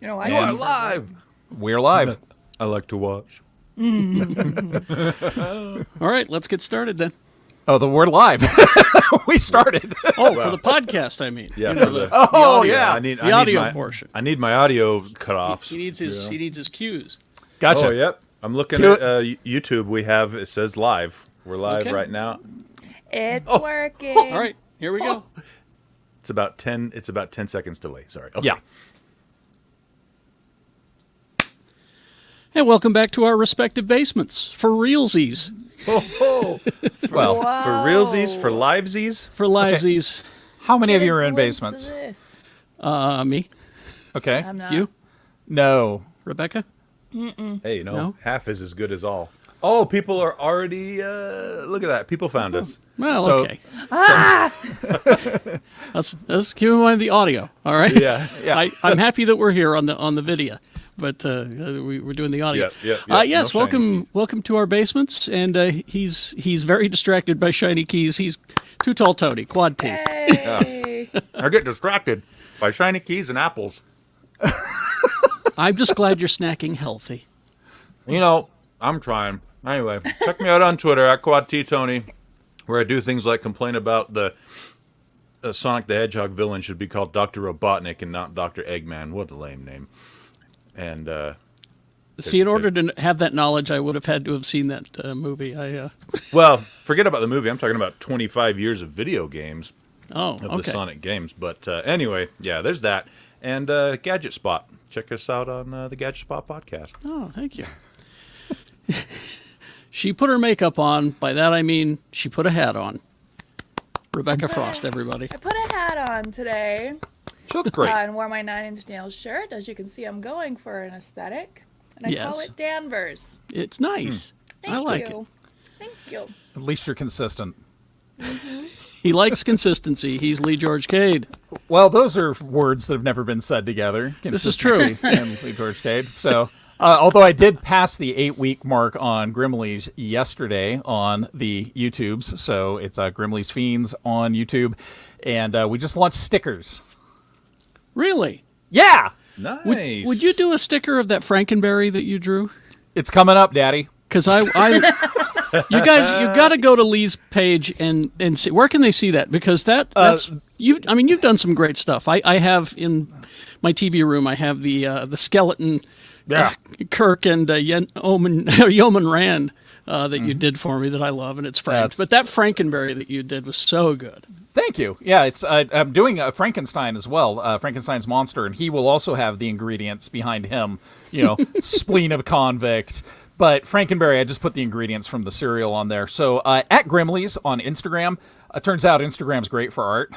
You know, You are live. We're live. I like to watch. All right, let's get started then. Oh, we're live. We started. Oh, for the podcast, I mean. Yeah. You know, for the audio. yeah. I need the audio my, portion. I need my audio cutoffs. He needs his cues. Gotcha. Oh, yep. I'm looking at YouTube. It says live. We're live right now. It's working. All right, here we go. It's about 10 seconds delay. Sorry. Okay. Yeah. And welcome back to our respective basements for realsies. For realsies, for livesies. For livesies. How many of Get you a are in glimpse of basements? this. Me. Okay. I'm not. You. No. Rebecca. Hey, No? half is as good as all. Oh, people are already, look at that. People found us. Well, So- okay. Let's keep in mind the audio. All right. Yeah. I'm happy that we're here on the video, but we're doing the audio. Yeah. Yes. No shiny keys. Welcome to our basements, and he's very distracted by shiny keys. He's Too Tall Tony, Quad T. Hey. I get distracted by shiny keys and apples. I'm just glad you're snacking healthy. You know, I'm trying. Anyway, check me out on Twitter at Quad T Tony, where I do things like complain about the Sonic the Hedgehog villain should be called Dr. Robotnik and not Dr. Eggman. What a lame name. And See, in order to have that knowledge, I would have had to have seen that movie. well, forget about the movie. I'm talking about 25 years of video games of the okay. Sonic games. But anyway, yeah, there's that. And Gadget Spot. Check us out on the Gadget Spot podcast. Oh, thank you. She put her makeup on. By that I mean she put a hat on. Rebecca Frost, everybody. I put a hat on today She looked great. and wore my 9 Inch Nails shirt. As you can see, I'm going for an aesthetic. And I call Yes. it Danvers. It's nice. Thank I like you. it. Thank you. At least you're consistent. He likes consistency. He's Lee George Cade. Well, those are words that have never been said together. This is true. Consistency and Lee George Cade. So, although I did pass the 8-week mark on Grimley's yesterday on the YouTubes, so it's Grimley's Fiends on YouTube, and we just launched stickers. Really? Yeah, Nice. Would you do a sticker of that Frankenberry that you drew? it's coming up, Daddy. Because you guys, you got to go to Lee's page and see. Where can they see that? Because that's you've done some great stuff. I have in my TV room. I have the skeleton, Kirk and Yeoman Rand that you did for me that I love, and it's framed. But that Frankenberry that you did was so good. Thank you. Yeah, it's I'm doing Frankenstein as well, Frankenstein's monster, and he will also have the ingredients behind him, spleen of convict. But Frankenberry, I just put the ingredients from the cereal on there. So at Grimley's on Instagram, turns out Instagram's great for art.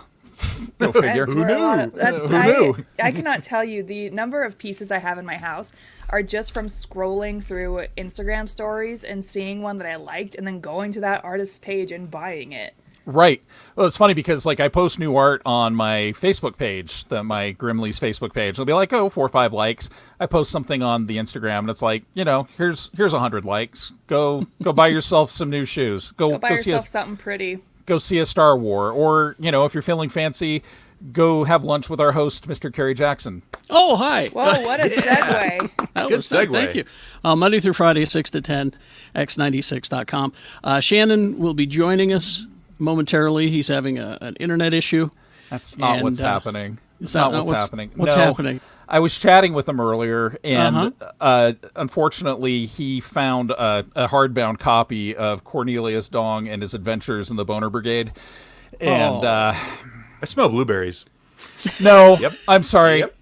Go figure. That's where a lot of- Who knew? I cannot tell you the number of pieces I have in my house are just from scrolling through Instagram stories and seeing one that I liked and then going to that artist's page and buying it. Right. Well, it's funny because I post new art on my Facebook page, my Grimley's Facebook page. It'll be like, 4 or 5 likes. I post something on the Instagram, and it's like, here's 100 likes. Go buy yourself some new shoes. Go buy see yourself something pretty. Go see a Star War, or if you're feeling fancy, go have lunch with our host, Mr. Kerry Jackson. Oh, hi. Whoa, what a segue. That Good was segue. Thank you. Monday through Friday, 6 to 10, x96.com. Shannon will be joining us momentarily. He's having an internet issue. That's not what's And, happening. It's that not not what's happening. what's No. happening? I was chatting with him earlier, and unfortunately, he found a hardbound copy of Cornelius Dong and His Adventures in the Boner Brigade. And I smell blueberries. no, Yep. I'm sorry. Yep.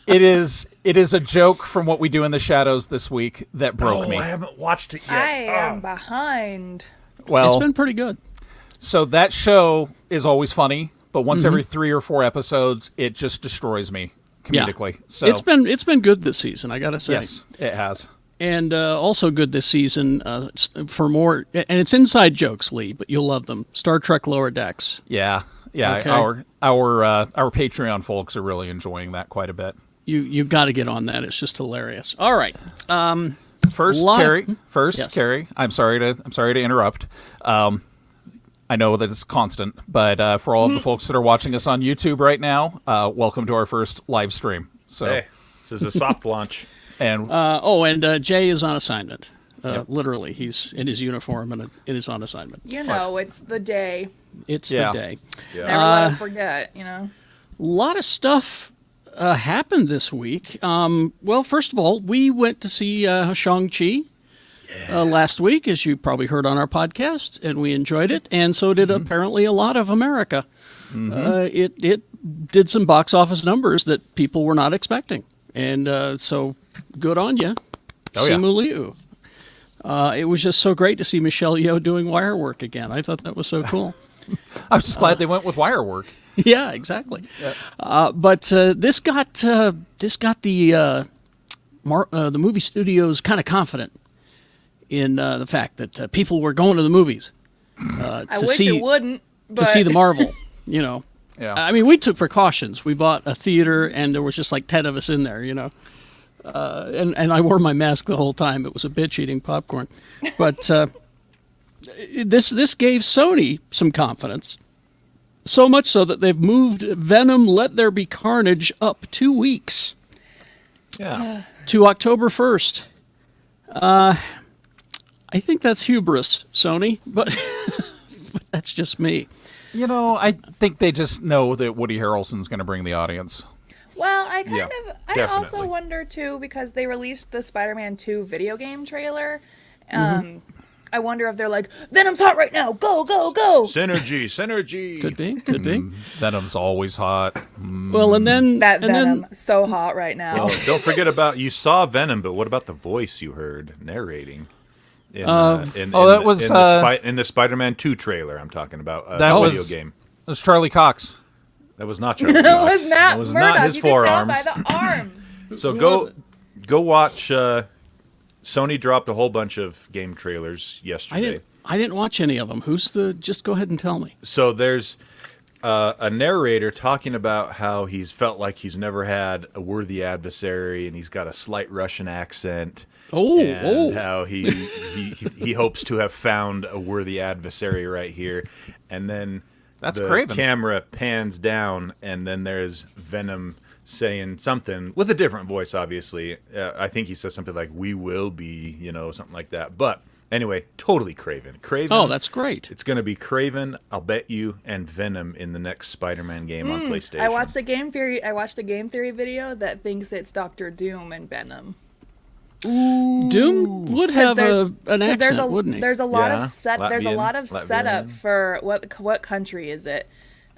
It is a joke from What We Do in the Shadows this week that broke me. I haven't watched it yet. I am behind. Well, It's been pretty good. so that show is always funny, but once every 3 or 4 episodes, it just destroys me comedically. So It's been good this season, I gotta say. yes, it has. And also good this season for more, and it's inside jokes, Lee, but you'll love them. Star Trek Lower Decks. Yeah. Okay. Our Patreon folks are really enjoying that quite a bit. You've got to get on that. It's just hilarious. All right. First, Yes. Carrie. I'm sorry to interrupt. I know that it's constant, but for all of the folks that are watching us on YouTube right now, welcome to our first live stream. So, Hey, this is a soft launch. and Jay is on assignment. Literally, he's in his uniform and it is on assignment. It's the day. It's Yeah. the day. Yeah. Never let us forget, A lot of stuff happened this week. Well, first of all, we went to see Shang-Chi last week, as you probably heard on our podcast, and we enjoyed it, and so did apparently a lot of America. It did some box office numbers that people were not expecting, and so good on you, Simu Liu. It was just so great to see Michelle Yeoh doing wire work again. I thought that was so cool. I was just glad they went with wire work. Yeah, exactly. But this got the movie studios kind of confident in the fact that people were going to the movies. I wish it wouldn't. But... to see the Marvel. Yeah. I mean, we took precautions. We bought a theater, and there was just like 10 of us in there. And I wore my mask the whole time. It was a bitch eating popcorn. But this gave Sony some confidence. So much so that they've moved Venom Let There Be Carnage up 2 weeks. Yeah. To October 1st. I think that's hubris, Sony, but that's just me. I think they just know that Woody Harrelson's going to bring the audience. Well, I definitely. also wonder too, because they released the Spider-Man 2 video game trailer. I wonder if they're like, Venom's hot right now, go, go, go. Synergy. Could be. Venom's always hot. Well, and then Venom, so hot right now. Well, don't forget you saw Venom, but what about the voice you heard narrating? In the Spider-Man 2 trailer I'm talking about. That video was game. It was Charlie Cox. That was not Charlie It Cox. was Matt That was Murdock. not his You could tell forearms. by the arms. So go watch. Sony dropped a whole bunch of game trailers yesterday. I didn't watch any of them. Just go ahead and tell me. So there's a narrator talking about how he's felt like he's never had a worthy adversary, and he's got a slight Russian accent. And how he hopes to have found a worthy adversary right here, and then That's the Craven. camera pans down, and then there's Venom saying something with a different voice. Obviously, I think he says something like "We will be," something like that. But anyway, totally Craven. Oh, that's great. It's going to be Craven, I'll bet you, and Venom in the next Spider-Man game on PlayStation. I watched a game theory video that thinks it's Dr. Doom and Venom. Doom would have an accent, wouldn't he? There's a lot of Latvian. setup for what country is it?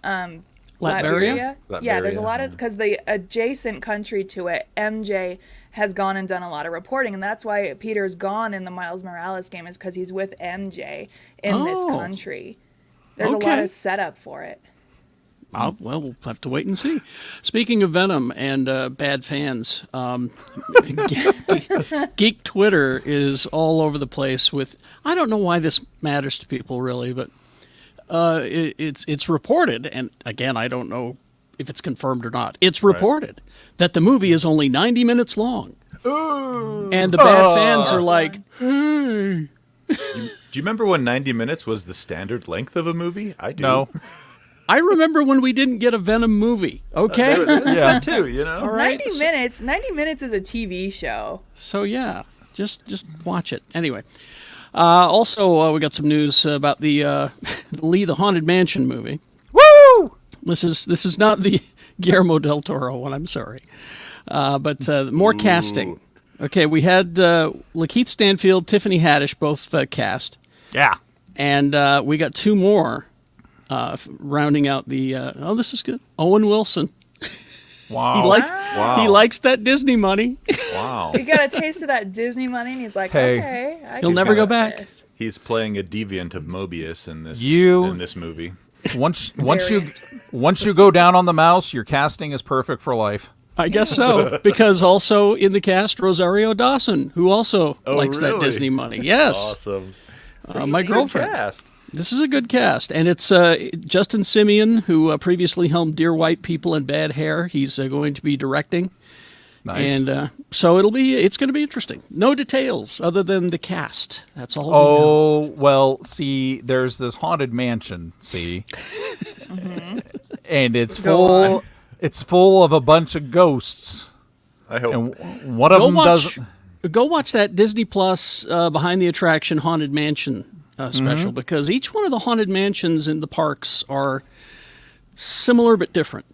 Latveria? Yeah, there's a lot of, because the adjacent country to it, MJ, has gone and done a lot of reporting, and that's why Peter's gone in the Miles Morales game, is because he's with MJ in this country. There's a lot of setup for it. Well, we'll have to wait and see. Speaking of Venom and bad fans, Geek Twitter is all over the place with, I don't know why this matters to people really, but it's reported, and again, I don't know if it's confirmed or not. It's reported that the movie is only 90 minutes long. Ooh. And the bad fans are like, Do you remember when 90 minutes was the standard length of a movie? I do. No. I remember when we didn't get a Venom movie. Okay, that too. All right. 90 minutes is a TV show. So yeah, just watch it anyway. Also, we got some news about the Lee the Haunted Mansion movie. Woo! This is not the Guillermo del Toro one. I'm sorry, but more casting. Okay, we had Lakeith Stanfield, Tiffany Haddish both cast. Yeah. And we got two more rounding out the. This is good. Owen Wilson. Wow. He likes that Disney money. Wow. He got a taste of that Disney money, and he's like, Hey. okay. He'll never go back. He's playing a deviant of Mobius in this movie. Once you go down on the mouse, your casting is perfect for life. I guess so, because also in the cast, Rosario Dawson, who also likes that really? Disney money. Yes. Awesome. My girlfriend. Cast. This is a good cast, and it's Justin Simien, who previously helmed Dear White People and Bad Hair. He's going to be directing. Nice. And so it's going to be interesting. No details other than the cast. That's all. Oh, well, see, there's this haunted mansion, see? And it's full of a bunch of ghosts. I hope. And one of them doesn't. Go watch that Disney Plus Behind the Attraction Haunted Mansion special, because each one of the Haunted Mansions in the parks are similar but different.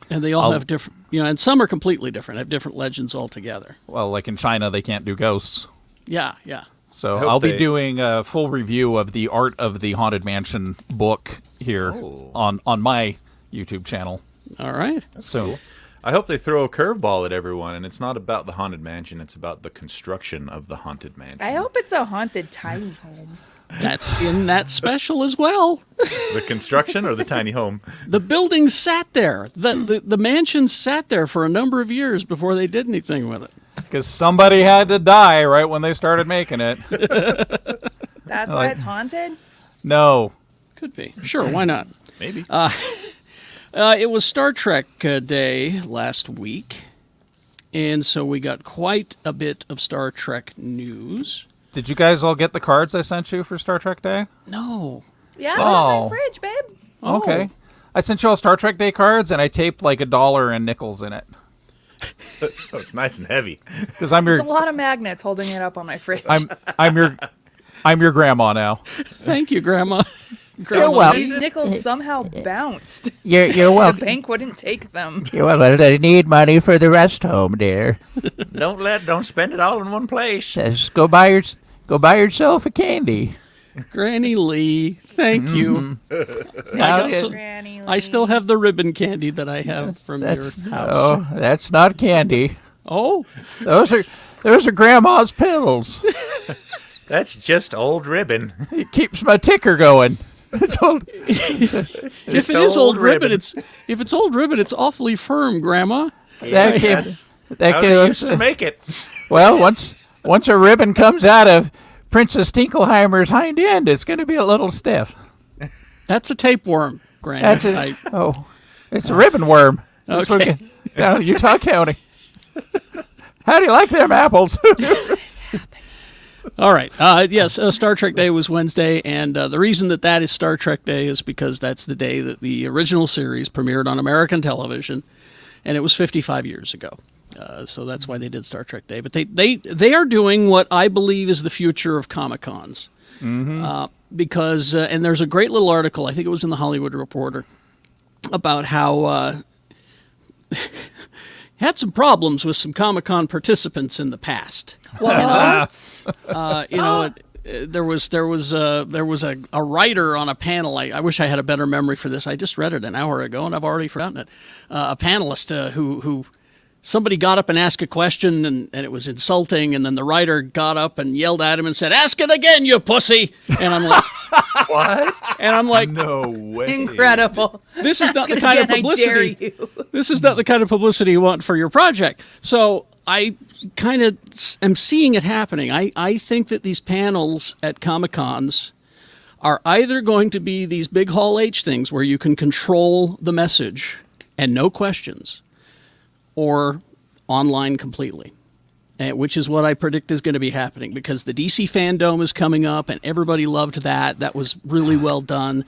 And they all have different, and some are completely different, have different legends altogether. Well, like in China, they can't do ghosts. Yeah. So I'll be doing a full review of the Art of the Haunted Mansion book here on my YouTube channel. All right. So I hope they throw a curveball at everyone, and it's not about the Haunted Mansion, it's about the construction of the Haunted Mansion. I hope it's a haunted tiny home. That's in that special as well. The construction or the tiny home? The building sat there. The mansion sat there for a number of years before they did anything with it. because somebody had to die right when they started making it. That's why it's haunted? No. Could be. Sure, why not? Maybe. It was Star Trek Day last week, and so we got quite a bit of Star Trek news. Did you guys all get the cards I sent you for Star Trek Day? No. Yeah, it's in my fridge, babe. Oh. Okay. I sent you all Star Trek Day cards, and I taped like $1 and nickels in it. So it's nice and heavy. Because I'm There's your a lot of magnets holding it up on my fridge. I'm your grandma now. Thank you, Grandma. You're welcome. These nickels somehow bounced. You're The welcome. bank wouldn't take them. You're welcome. I need money for the rest home, dear. Don't spend it all in one place. Just go buy yourself a candy. Granny Lee, thank you. Granny I still have the ribbon candy that I have from your house. Oh, that's not candy. Oh, Those are Grandma's pills. That's just old ribbon. It keeps my ticker going. It's old. if it is old ribbon, if it's old ribbon, it's awfully firm, Grandma. That came. That How they came. used to make it. Well, once a ribbon comes out of Princess Tinkelheimer's hind end, it's going to be a little stiff. That's a tapeworm, Granny. That's it. It's a ribbon worm. That's what Okay. down in Utah County. How do you like them apples? All right. Yes, Star Trek Day was Wednesday, and the reason that is Star Trek Day is because that's the day that the original series premiered on American television, and it was 55 years ago. So that's why they did Star Trek Day. But they are doing what I believe is the future of Comic-Cons. Because, and there's a great little article, I think it was in the Hollywood Reporter, about how had some problems with some Comic-Con participants in the past. What? There was a writer on a panel. I wish I had a better memory for this. I just read it an hour ago and I've already forgotten it. A panelist who somebody got up and asked a question and it was insulting, and then the writer got up and yelled at him and said, "Ask it again, you pussy!" And I'm like, What? and I'm like, No way. Incredible. this is not the Again, kind of I dare publicity. you. This is not the kind of publicity you want for your project. So I kind of am seeing it happening. I think that these panels at Comic-Cons are either going to be these big Hall H things where you can control the message and no questions, or online completely, which is what I predict is going to be happening, because the DC Fandom is coming up and everybody loved that. That was really well done.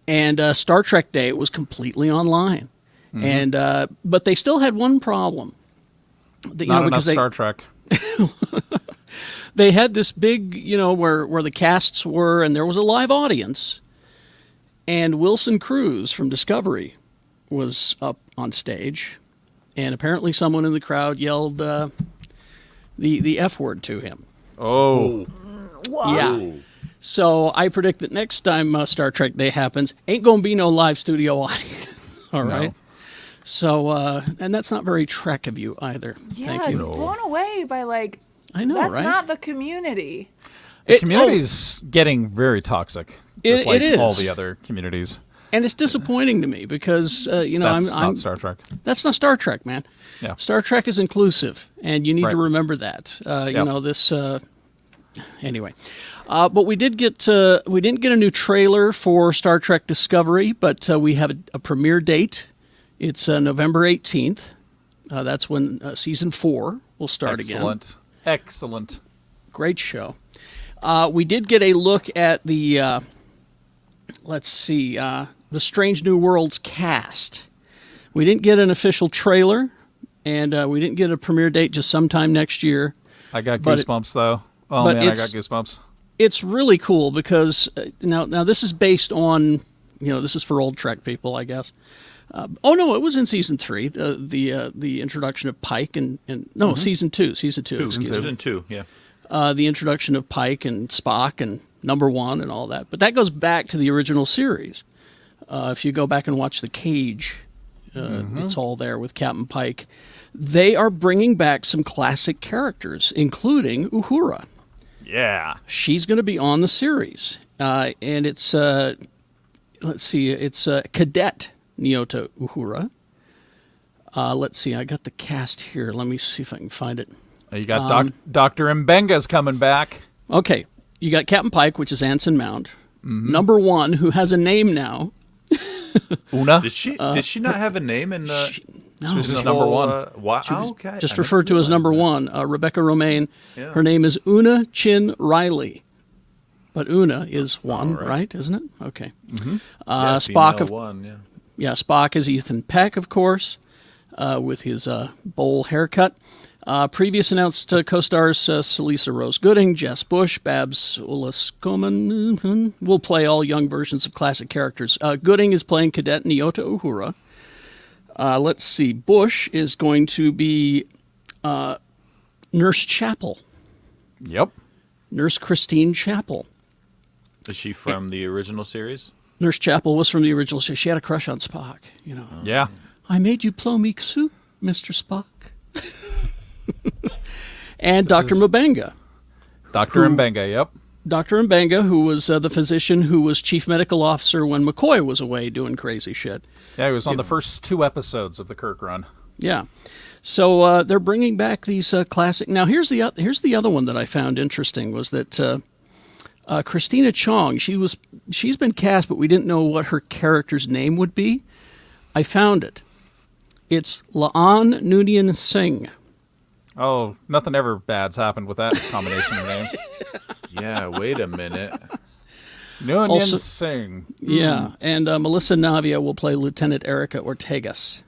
And Star Trek Day was completely online. And but they still had one problem. Not enough Star Trek. They had this big, where the casts were, and there was a live audience. And Wilson Cruz from Discovery was up on stage, and apparently someone in the crowd yelled the F word to him. Oh. Yeah. So I predict that next time Star Trek Day happens, ain't going to be no live studio audience. All right. So, and that's not very Trek of you either. Yeah, Thank you. just blown away by I know, that's right? not the community. The community's getting very toxic, just like it is. all the other communities. And it's disappointing to me because, That's I'm not Star Trek. That's not Star Trek, man. Yeah. Star Trek is inclusive, and you need to Right. remember that. Yep. This. Anyway, but we didn't get a new trailer for Star Trek Discovery, but we have a premiere date. It's November 18th. That's when season 4 will start again. Excellent. Great show. We did get a look at the. Let's see. The Strange New Worlds cast. We didn't get an official trailer, and we didn't get a premiere date, just sometime next year. I got goosebumps, though. Oh, man, I got goosebumps. It's really cool because now this is based on, this is for old Trek people, I guess. It was in season 3, the introduction of Pike and season 2. Season 2, yeah. The introduction of Pike and Spock and Number 1 and all that. But that goes back to the original series. If you go back and watch The Cage, it's all there with Captain Pike. They are bringing back some classic characters, including Uhura. Yeah. She's going to be on the series. And it's, it's Cadet Nyota Uhura. Let's see, I got the cast here. Let me see if I can find it. You got Dr. Mbenga's coming back. Okay, you got Captain Pike, which is Anson Mount. Number 1, who has a name now. Una? Did she not have a name in the... She's just number 1. Okay. Just referred to as number 1. Rebecca Romaine. Yeah. Her name is Una Chin Riley. But Una is 1, right? Isn't it? Okay. Mm-hmm. Spock of 1, yeah. Spock is Ethan Peck, of course, with his bowl haircut. Previous announced co-stars Celisa Rose Gooding, Jess Bush, Babs Olaskomen will play all young versions of classic characters. Gooding is playing Cadet Nyota Uhura. Let's see. Bush is going to be Nurse Chapel. Yep. Nurse Christine Chapel. Is she from the original series? Nurse Chapel was from the original series. She had a crush on Spock. Yeah. I made you plomeek soup, Mr. Spock. And Dr. Mbenga. Dr. Mbenga, yep. Dr. Mbenga, who was the physician who was chief medical officer when McCoy was away doing crazy shit. Yeah, he was on the first 2 episodes of the Kirk run. Yeah. So they're bringing back these classic... Now, here's the other one that I found interesting, was that Christina Chong, she's been cast, but we didn't know what her character's name would be. I found it. It's Laan Noonien Singh. Oh, nothing ever bad's happened with that combination of names. Yeah, wait a minute. Noonien Singh. Yeah, and Melissa Navia will play Lieutenant Erica Ortegas.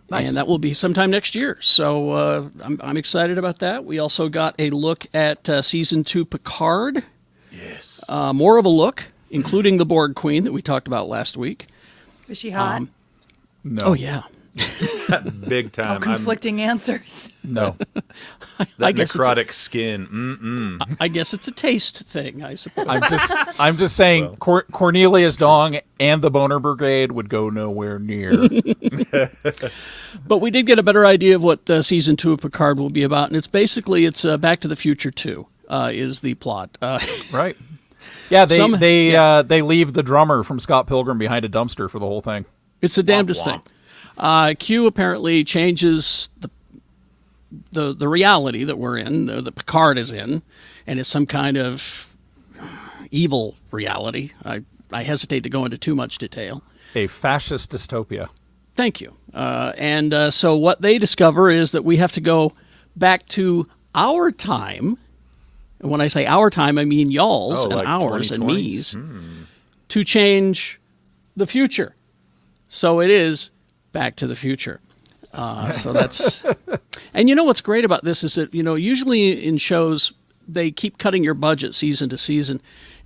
Nice. And that will be sometime next year. So I'm excited about that. We also got a look at Season 2 Picard. Yes. More of a look, including the Borg Queen that we talked about last week. Is she hot? No. Oh, yeah. Big time. Conflicting answers. No. That necrotic skin. I guess it's a taste thing, I suppose. I'm just saying, Cornelius Dong and the Boner Brigade would go nowhere near. But we did get a better idea of what Season 2 of Picard will be about, and it's Back to the Future 2 is the plot. Right. Yeah, they leave the drummer from Scott Pilgrim behind a dumpster for the whole thing. It's the damnedest thing. Q apparently changes the reality that we're in, that Picard is in, and it's some kind of evil reality. I hesitate to go into too much detail. A fascist dystopia. Thank you. So what they discover is that we have to go back to our time. And when I say our time, I mean y'all's and like ours and 2020s? me's to change the future. So it is Back to the Future. So that's... And you know what's great about this is that, usually in shows, they keep cutting your budget season to season.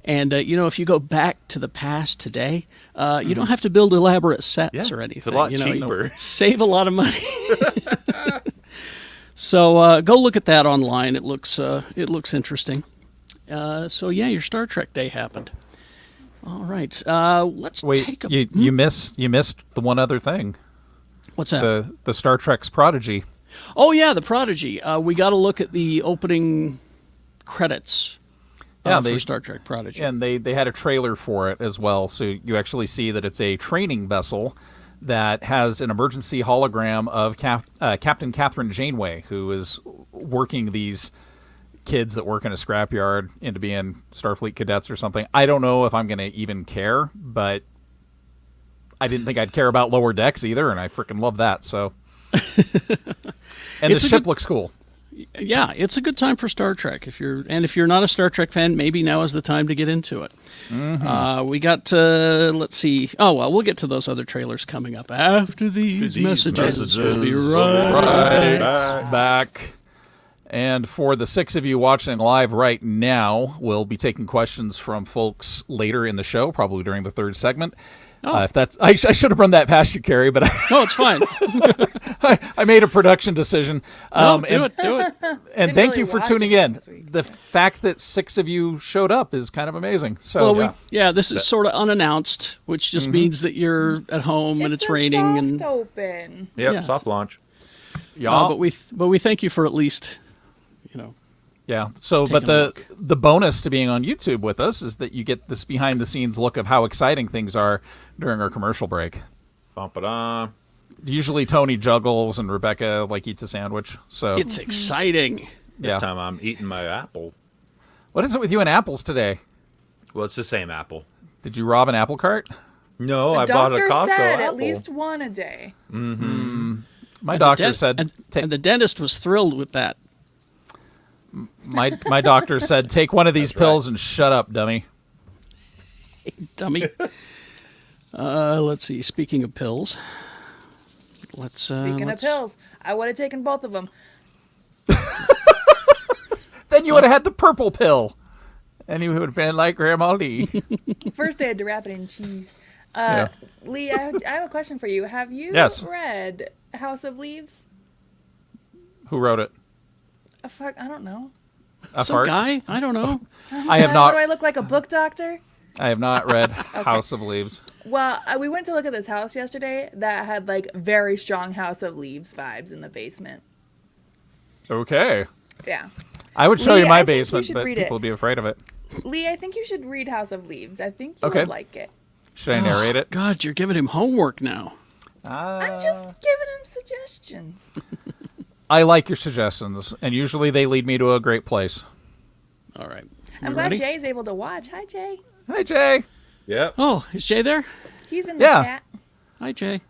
And, if you go back to the past today, you don't have to build elaborate sets or anything. It's a lot cheaper. Save a lot of money. So go look at that online. It looks interesting. So yeah, your Star Trek day happened. All right. Let's take a... You missed the one other thing. What's that? The Star Trek's Prodigy. Oh, yeah, the Prodigy. We got to look at the opening credits for Star Trek Prodigy. And they had a trailer for it as well, so you actually see that it's a training vessel that has an emergency hologram of Captain Catherine Janeway, who is working these kids that work in a scrapyard into being Starfleet cadets or something. I don't know if I'm going to even care, but I didn't think I'd care about Lower Decks either, and I freaking love that. So, and the ship looks cool. Yeah, it's a good time for Star Trek. If you're not a Star Trek fan, maybe now is the time to get into it. We got let's see. Oh well, we'll get to those other trailers coming up after these messages. We'll be right back. And for the 6 of you watching live right now, we'll be taking questions from folks later in the show, probably during the third segment. If that's, I should have run that past you, Carrie, but no, it's fine. I made a production decision. Do it. And thank you for tuning in. The fact that 6 of you showed up is kind of amazing. So this is sort of unannounced, which just means that you're at home and it's raining and open. Yep, soft launch. Yeah, but we thank you for at least, Yeah. So, but the bonus to being on YouTube with us is that you get this behind the scenes look of how exciting things are during our commercial break. Bum-ba-dum. Usually Tony juggles and Rebecca eats a sandwich. So it's exciting. This time I'm eating my apple. What is it with you and apples today? Well, it's the same apple. Did you rob an apple cart? No, The I bought a doctor Costco said apple. at least one a day. My doctor said... And the dentist was thrilled with that. My doctor said, take one of these pills and shut up, dummy. Dummy. Let's see. Speaking of pills, Speaking of pills, I would have taken both of them. Then you would have had the purple pill. And you would have been like Grandma Lee. First, they had to wrap it in cheese. Lee, I have a question for you. Have you read House of Leaves? Who wrote it? I don't know. Some guy? I don't know. I have not. Do I look like a book doctor? I have not read House of Leaves. Well, we went to look at this house yesterday that had very strong House of Leaves vibes in the basement. Okay. Yeah. I would show Lee, you my I think you basement, should but read people it. would be afraid of it. Lee, I think you should read House of Leaves. I think you Okay. would like it. Should I narrate it? God, you're giving him homework now. I'm just giving him suggestions. I like your suggestions, and usually they lead me to a great place. All right. I'm glad Jay's able to watch. Hi, Jay. Hi, Jay. Yep. Oh, is Jay there? He's in the Yeah. chat. Hi, Jay.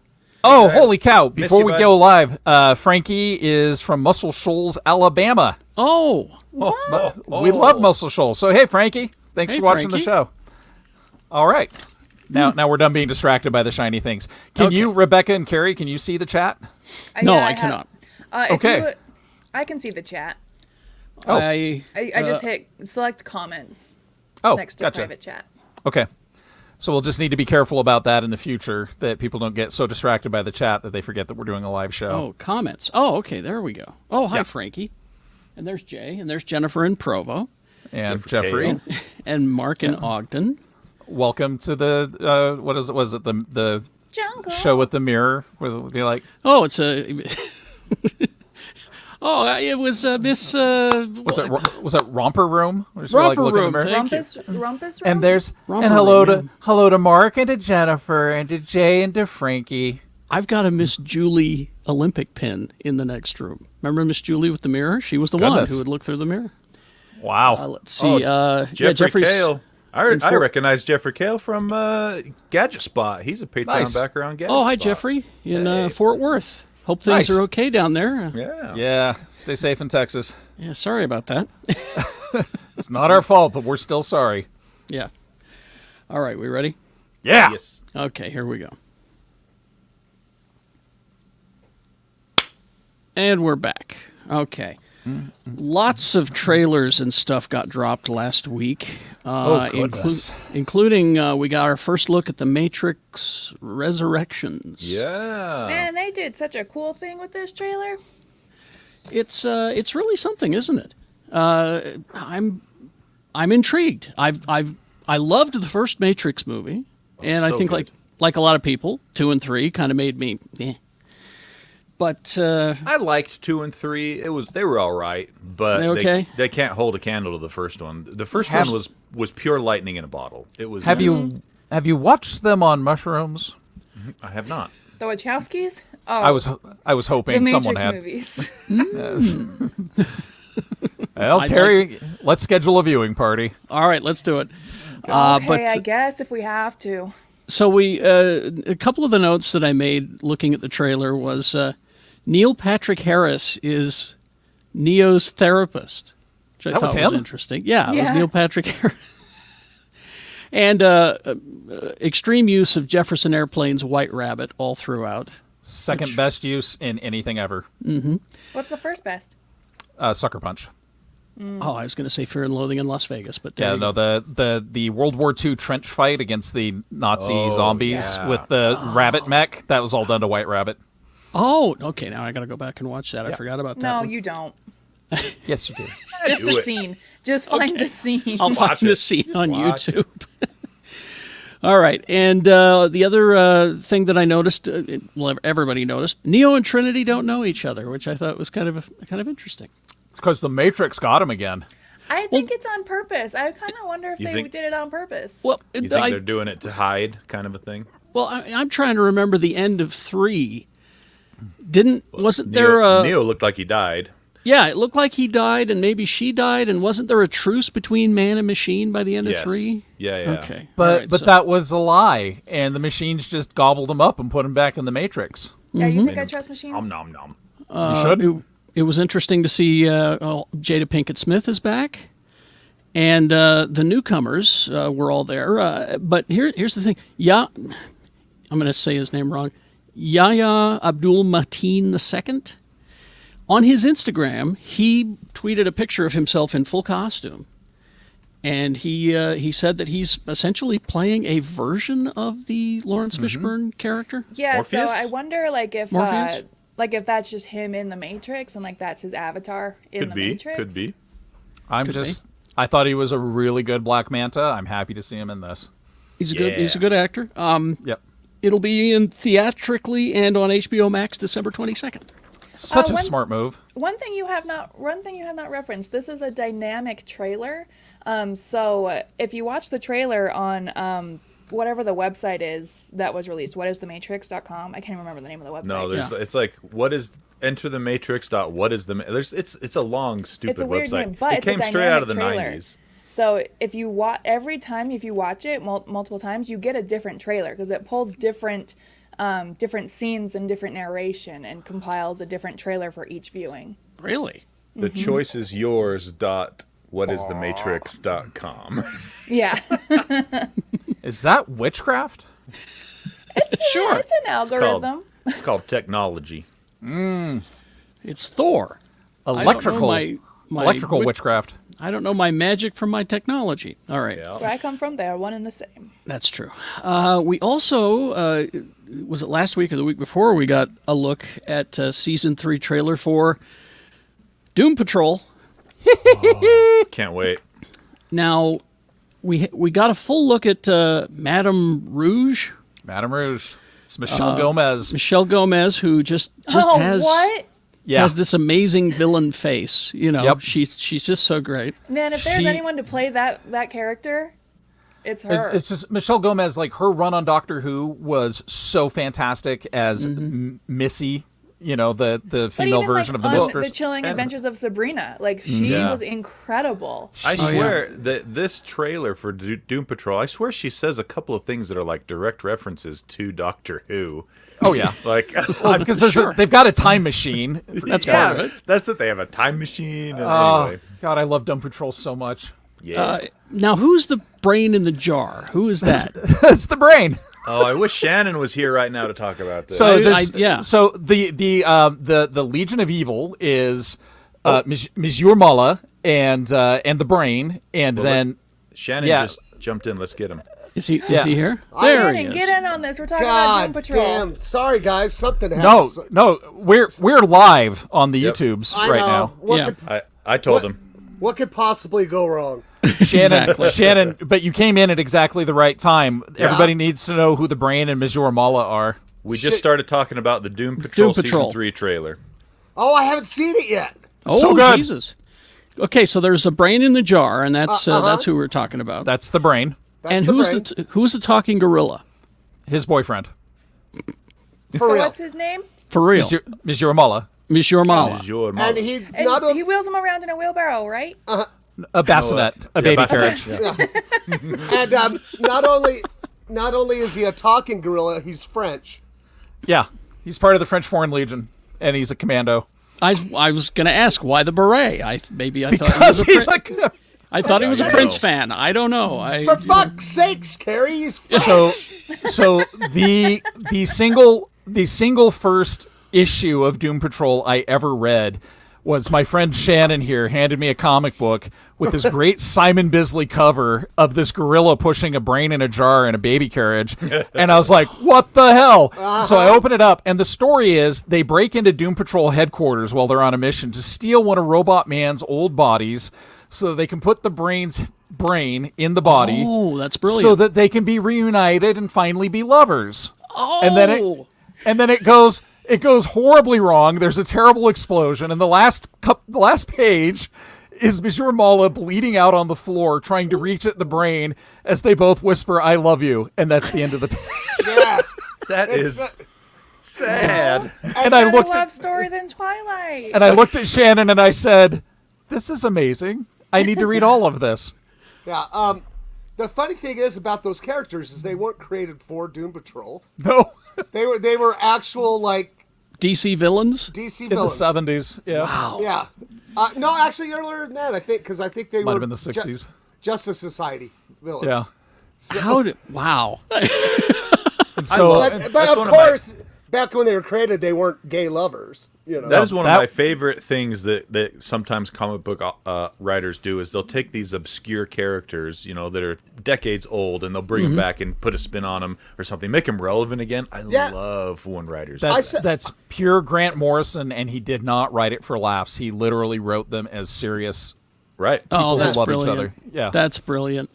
Oh, holy cow. Before you, we bud. go live, Frankie is from Muscle Shoals, Alabama. Oh, We love Muscle Shoals. So, hey, Frankie, thanks Hey, for watching the Frankie. show. All right. Now we're done being distracted by the shiny things. Can Okay. you, Rebecca and Carrie, can you see the chat? no, Yeah, I have- cannot. Okay. I can see the chat. Oh. I just hit select comments Oh, next to gotcha. private chat. Okay. So we'll just need to be careful about that in the future, that people don't get so distracted by the chat that they forget that we're doing a live show. Oh, comments. Oh, okay, there we go. Oh, hi, Frankie. And there's Jay, and there's Jennifer in Provo, And Jeffrey Jeffrey, and Mark in Ogden. welcome to the, what is it? Was it the Jungle. show with the mirror? Where it would be like, Oh, it's a... it was Miss... was it Romper Room? Where you Romper look in the Room, mirror? thank you. Rumpus Room? And there's Romper and hello Room, to hello to Mark and to Jennifer and to Jay and to Frankie. I've got a Miss Julie Olympic pin in the next room. Remember Miss Julie with the mirror? She was the one Goodness. who would look through the mirror. Wow. Let's see. Jeffrey Jeffrey's Kale. I in Fort- recognize Jeffrey Kale from Gadget Spot. He's a Patreon Nice. backer on Gadget Oh, hi, Spot. Jeffrey in Hey. Fort Worth. Hope things Nice. are okay down there. Yeah. Yeah. Stay safe in Texas. Yeah, sorry about that. It's not our fault, but we're still sorry. Yeah. All right, we ready? Yeah. Yes. Okay, here we go. And we're back. Okay. Lots of trailers and stuff got dropped last week. goodness. Including we got our first look at The Matrix Resurrections. Yeah. Man, they did such a cool thing with this trailer. It's really something, isn't it? I'm intrigued. I loved the first Matrix movie, and I so think good. like a lot of people, 2 and 3 kind of made me. Eh. But I liked 2 and 3. They were all right, but They okay? they can't hold a candle to the first one. The first Have- one was pure lightning in a bottle. It was. Have nice. you watched them on mushrooms? I have not. The Wachowskis? Oh, I was the hoping Matrix someone had. movies. Well, I'd Carrie, let's schedule a viewing party. all right, let's do it. Okay, but I guess if we have to. so we a couple of the notes that I made looking at the trailer was Neil Patrick Harris is Neo's therapist, which I That was thought was him? interesting. Yeah, it was Yeah. Neil Patrick Harris. And extreme use of Jefferson Airplane's White Rabbit all throughout. Second best use in anything ever. What's the first best? Sucker Punch. Oh, I was going to say Fear and Loathing in Las Vegas, but there Yeah, you no, go. the World War II trench fight against the Nazi zombies yeah. with the rabbit mech, that was all done to White Rabbit. Oh, okay. Now I got to go back and watch that. I Yeah. forgot about that. No, one. you don't. Yes, you do. Just do the it. scene. Just find the scene. I'll Watch find the it. scene on watch it. YouTube. All right, and the other thing that I noticed, well, everybody noticed, Neo and Trinity don't know each other, which I thought was kind of interesting. It's because the Matrix got him again. I think it's on purpose. I kind of wonder if You they think- did it on purpose. Well, You think they're doing it to hide, kind of a thing? I'm trying to remember the end of 3. Wasn't Neo, there? Neo looked like he died. Yeah, it looked like he died, and maybe she died, and wasn't there a truce between man and machine by the end of Yes. 3? Yeah. Okay, But all right, but so- that was a lie, and the machines just gobbled him up and put him back in the Matrix. Yeah, you think I trust machines? Nom nom. You should. It was interesting to see Jada Pinkett Smith is back, and the newcomers were all there. But here's the thing. I'm going to say his name wrong. Yahya Abdul Mateen II. On his Instagram, he tweeted a picture of himself in full costume, and he said that he's essentially playing a version of the Lawrence Fishburne character. Yeah, Morpheus? so I wonder if Morpheus? if that's just him in the Matrix and that's his avatar in Could the be. Matrix. Could be. I thought he was a really good Black Manta. I'm happy to see him in this. He's a good actor. Yep. It'll be in theatrically and on HBO Max December 22nd. Such a when- smart move. One thing you have not referenced. This is a dynamic trailer. So if you watch the trailer on whatever the website is that was released, whatisthematrix.com. I can't remember the name of the website. No, there's. Yeah. It's like what is enter the matrix. What is the? There's. It's a long stupid It's a weird website. name, but it it's a came straight out of the dynamic trailer. 90s. So if you watch if you watch it multiple times, you get a different trailer because it pulls different scenes and different narration and compiles a different trailer for each viewing. Really? The choice is yours. Whatisthematrix.com. Yeah, Is that witchcraft? Sure. it's an algorithm. It's called technology. It's Thor. Electrical. my Electrical witchcraft. I don't know my magic from my technology. All right. Yeah. Where I come from, they are one and the same. That's true. We also, was it last week or the week before, we got a look at Season 3 trailer for Doom Patrol. Can't wait. Now, we got a full look at Madame Rouge, Madame Rouge. It's Michelle Gomez. Michelle Gomez, who just Oh, has what? Yeah. has this amazing villain face. You know, Yep. she's just so great. Man, if there's She- anyone to play that character, it's her. It's just Michelle Gomez, like her run on Doctor Who was so fantastic as Missy, the but female even version of the on Mistress. The Chilling Adventures of Sabrina, she Yeah. was incredible. I swear that this trailer for Doom Patrol, I swear she says a couple of things that are like direct references to Doctor Who. Oh yeah, Like, because they've got a time machine. That's yeah, part of it. that's it. They have a time machine. And Oh anyway, God, I love Doom Patrol so much. yeah. Now, who's the brain in the jar? Who is that? It's the brain. Oh, I wish Shannon was here right now to talk about this. So yeah. So the Legion of Evil is Monsieur Mala and the brain, and then Shannon yeah. just jumped in. Let's get him. Is he Yeah. here? There he Shannon, is. get in on this. We're talking about Doom God Patrol. damn! Sorry, guys. Something happened. no, we're live on the YouTubes I right know. now. What Yeah. could, I told him. what could possibly go wrong? Shannon, but you came in at exactly the right time. Everybody needs to know who the brain and Monsieur Mala are. We just started talking about the Doom Patrol, Patrol. Season 3 trailer. Oh, I haven't seen it yet. Oh, So good. Jesus. Okay, so there's a brain in the jar, and that's who we're talking about. That's the brain. That's and the who's brain. who's the talking gorilla? His boyfriend, For real. What's his name? For real, Monsieur Mala, Monsieur Mala. Bonjour, And mother. he And not he only wheels him around in a wheelbarrow, right? a bassinet, a baby carriage. and not only is he a talking gorilla, he's French. Yeah, he's part of the French Foreign Legion, and he's a commando. I was going to ask why the beret. I thought he was Because a he's like, I thought he was a I Prince know. fan. I don't know. For fuck's sakes, Carrie, he's so the single first issue of Doom Patrol I ever read was my friend Shannon here handed me a comic book with this great Simon Bisley cover of this gorilla pushing a brain in a jar in a baby carriage. And I was like, what the hell? So I open it up, and the story is they break into Doom Patrol headquarters while they're on a mission to steal one of Robot Man's old bodies so they can put the brain in the body. Oh, that's brilliant. So that they can be reunited and finally be lovers. Oh. And then it goes horribly wrong. There's a terrible explosion, and the last page is Monsieur Mala bleeding out on the floor, trying to reach at the brain as they both whisper, "I love you," and that's the end of the page. yeah. That is sad. And I Better looked love at story than Twilight. Shannon and I said, "This is amazing. I need to read all of this." Yeah. The funny thing is about those characters is they weren't created for Doom Patrol. No, They were actual DC villains? DC in the villains. 70s. Yeah, Wow. Yeah. No, actually earlier than that, I think, because I think they might were have been the 60s. Justice Society villains. Yeah. Wow. And so But That's of one of my- course, back when they were created, they weren't gay lovers. You know. That is one of that- my favorite things that sometimes comic book writers do is they'll take these obscure characters, that are decades old, and they'll bring them back and put a spin on them or something, make them relevant again. I Yeah. love when writers. that's pure Grant Morrison, and he did not write it for laughs. He literally wrote them as serious. right. Oh, who that's love each brilliant. other. Yeah. That's brilliant.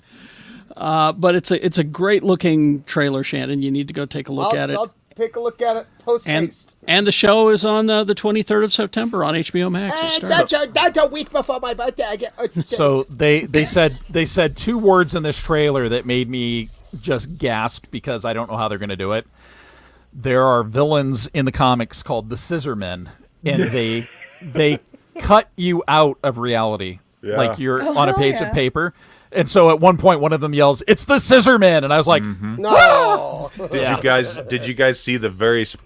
But it's a great looking trailer, Shannon. You need to go take a look at it. I'll take a look at it post haste. And the show is on the 23rd of September on HBO Max. It starts. That's a week before my birthday. So they said two words in this trailer that made me just gasp because I don't know how they're going to do it. There are villains in the comics called the Scissormen, and they cut you out of reality, Yeah. like you're on a hell page yeah. of paper. And so at one point, one of them yells, "It's the Scissormen," and I was like, No. Did you guys see the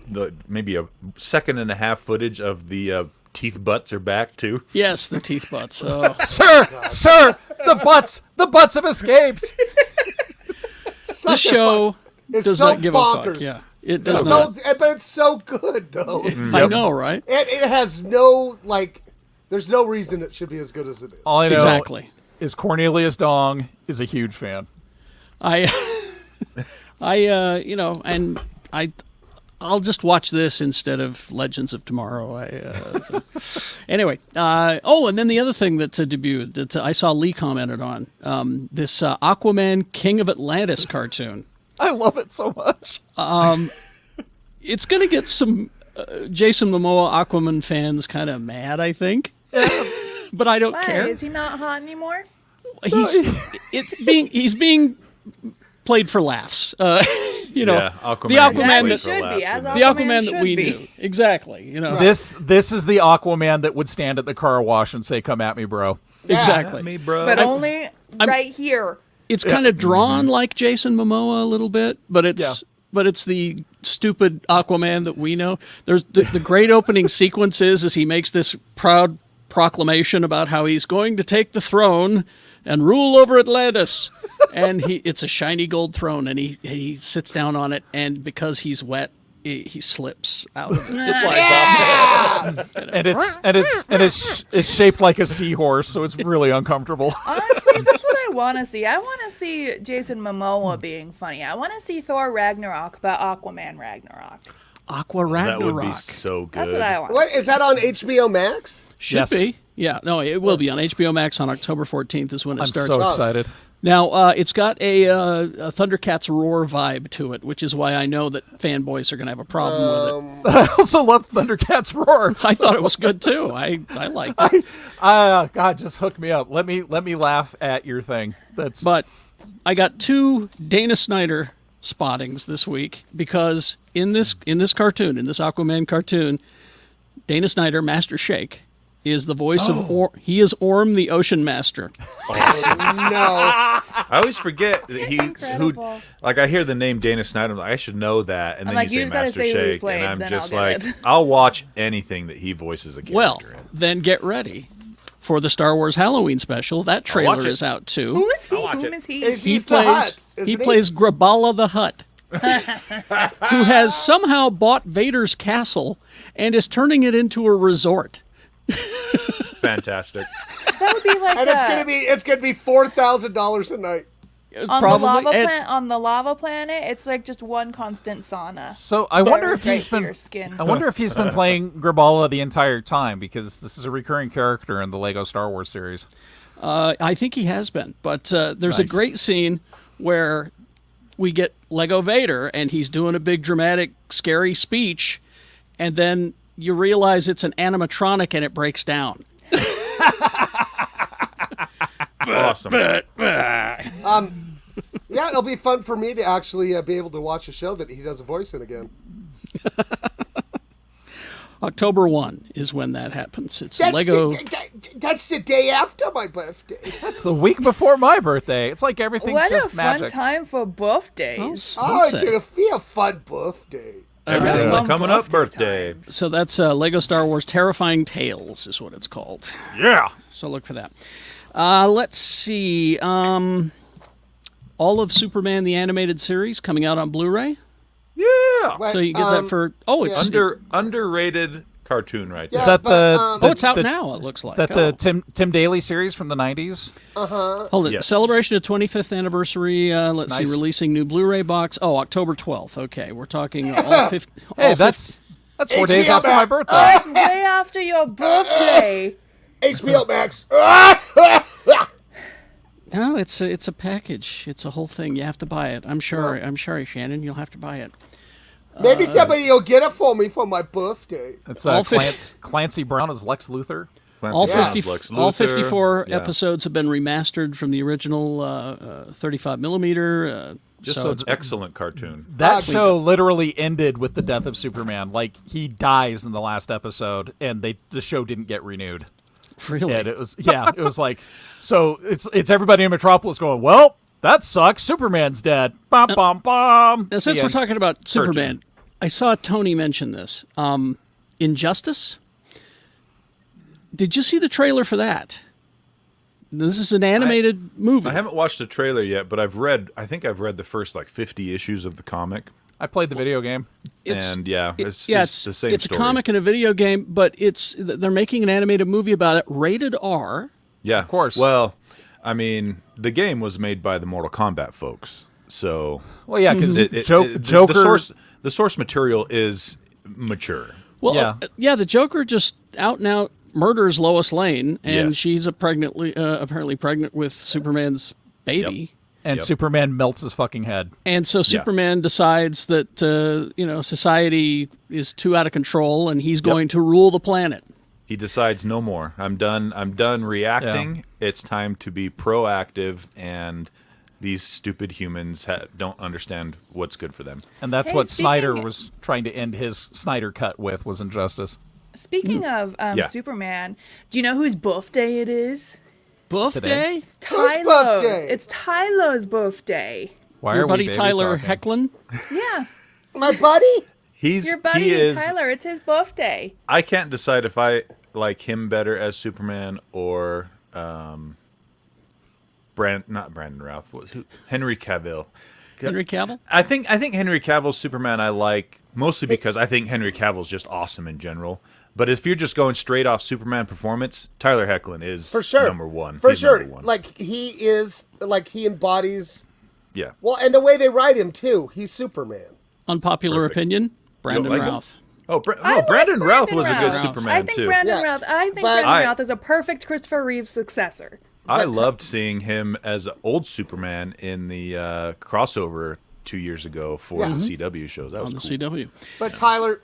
maybe a second and a half footage of the teeth butts are back too? Yes, the teeth butts. Oh. "Sir, the butts have escaped." This show It's does so not give bonkers. a fuck. Yeah, it does It's not. but it's so good though. I know, right? It has no there's no reason it should be as good as it is. All I know Exactly. is Cornelius Dong is a huge fan. I'll just watch this instead of Legends of Tomorrow. Anyway, and then the other thing that's a debut that I saw Lee commented on, this Aquaman King of Atlantis cartoon. I love it so much. It's going to get some Jason Momoa Aquaman fans kind of mad, I think. But I don't Why? care. Is he not hot anymore? He's being played for laughs. Yeah, the Aquaman. Aquaman As he should be, as the Aquaman Aquaman that should we be. knew. Exactly. This is the Aquaman that would stand at the car wash and say, "Come at me, bro." Exactly. Me, bro. But only right here. It's kind of drawn like Jason Momoa a little bit, but it's the stupid Aquaman that we know. There's the great opening sequence is he makes this proud proclamation about how he's going to take the throne and rule over Atlantis. And it's a shiny gold throne, and he sits down on it, and because he's wet, he slips out of it. and it's shaped like a seahorse, so it's really uncomfortable. Honestly, that's what I want to see. I want to see Jason Momoa being funny. I want to see Thor Ragnarok, but Aquaman Ragnarok. Aqua that would be Ragnarok. so good. That's what I want. What is that on HBO Max? Should Yes. be. Yeah, no, it will be on HBO Max on October 14th is when it I'm starts. so excited. Now, it's got a Thundercats roar vibe to it, which is why I know that fanboys are going to have a problem with it. I also love Thundercats roar. I thought it was good too. I liked it. God, just hook me up. Let me laugh at your thing. But I got 2 Dana Snyder spottings this week because in this cartoon, in this Aquaman cartoon, Dana Snyder, Master Shake, is the voice of he is Orm the Ocean Master. No. I always forget that Incredible. like I hear the name Dana Snyder, I'm like, I should know that, and I'm then like, you you say just gotta Master say who he Shake, played, and I'm then just I'll like, get it. I'll watch anything that he voices a character Well, in. then get ready for the Star Wars Halloween special. That trailer watch it. is out too. Who is he? watch Whom it. is he? He's the Hut. He plays Graballa the Hutt, who has somehow bought Vader's castle and is turning it into a resort. Fantastic. That would be like And it's gonna be $4,000 a night. on Probably. on the lava planet. It's like just one constant sauna. So I wonder if Great he's for been. your skin. I wonder if he's been playing Graballa the entire time, because this is a recurring character in the Lego Star Wars series. I think he has been, but there's a Nice. great scene where we get Lego Vader, and he's doing a big, dramatic, scary speech, and then you realize it's an animatronic, and it breaks down. Awesome. Yeah, it'll be fun for me to actually be able to watch a show that he does a voice in again. October 1 is when that happens. It's That's Lego. That's the day after my birthday. It's the week before my birthday. It's like everything's What just a fun magic. time for birthdays. Oh, Say. it'll be a fun birthday. Everything's Love coming up birthday birthday. So that's Lego Star Wars Terrifying Tales is what it's called. Yeah. So look for that. Let's see. All of Superman the Animated Series coming out on Blu-ray. Yeah. Wait, So you get that for it's Underrated cartoon right Yeah, there. Is that the, oh, it's out the- now. It looks like. Is that the Tim Daly series from the 90s? Hold it. Yes. Celebration of 25th anniversary. Let's Nice. see. Releasing new Blu-ray box. Oh, October 12th. Okay, we're talking all 50. Hey, all that's 4 HBO days after my Max. birthday. It's way after your birthday. HBO Max. No, it's a package. It's a whole thing. You have to buy it. I'm sure. I'm sorry, Shannon. You'll have to buy it. Maybe somebody will get it for me for my birthday. It's all fif- Clancy Brown as Lex Luthor. All Clancy 50, Brown's Lex all Luthor. 54 Yeah. episodes have been remastered from the original 35 millimeter. Just so an excellent cartoon. That show literally ended with the death of Superman. Like, he dies in the last episode, and the show didn't get renewed. really, And it was like, so it's everybody in Metropolis going, well, that sucks. Superman's dead. Bum, bum, bum. now, since The we're end. talking about Superman, I saw Tony mention this. Injustice. Did you see the trailer for that? This is an animated movie. I haven't watched the trailer yet, but I think I've read the first like 50 issues of the comic. I played the video game. And yeah, it's the same it's story. a comic and a video game, but they're making an animated movie about it, rated R. Yeah, Of course. Well, I mean, the game was made by the Mortal Kombat folks, so Well, yeah, because Joker. The source material is mature. Well, Yeah. the Joker just out and out murders Lois Lane, and Yes. she's apparently pregnant with Superman's baby. and Yep. Superman melts his fucking head. And so Superman decides that society is too out of control, and he's going to rule the planet. He decides no more. I'm done reacting. It's time to be proactive, and these stupid humans don't understand what's good for them. And that's Hey, what Snyder speaking- was trying to end his Snyder cut with, was Injustice. Speaking of Yeah. Superman, do you know whose birthday it is? Birthday? Whose Tylo's. birthday? It's Tylo's birthday. Why Your are buddy we baby Tyler talking? Hecklin? Yeah, My buddy? your buddy he is. Tyler. It's his birthday. I can't decide if I like him better as Superman or not Brandon Routh. Henry Cavill. Henry Cavill? I think Henry Cavill's Superman I like mostly because I think Henry Cavill's just awesome in general. But if you're just going straight off Superman performance, Tyler Hoechlin is For sure. number one. For He's sure. number one. Like, he embodies. yeah. Well, and the way they write him, too. He's Superman. Unpopular Perfect. opinion? Brandon like him? Routh. Oh, I like Brandon Routh was a good Routh. Superman I think too. Brandon Yeah. Routh. I think But- Brandon Routh is a perfect Christopher Reeve successor. I loved seeing him as old Superman in the crossover 2 years ago for the CW shows. That was On the cool. CW. But Tyler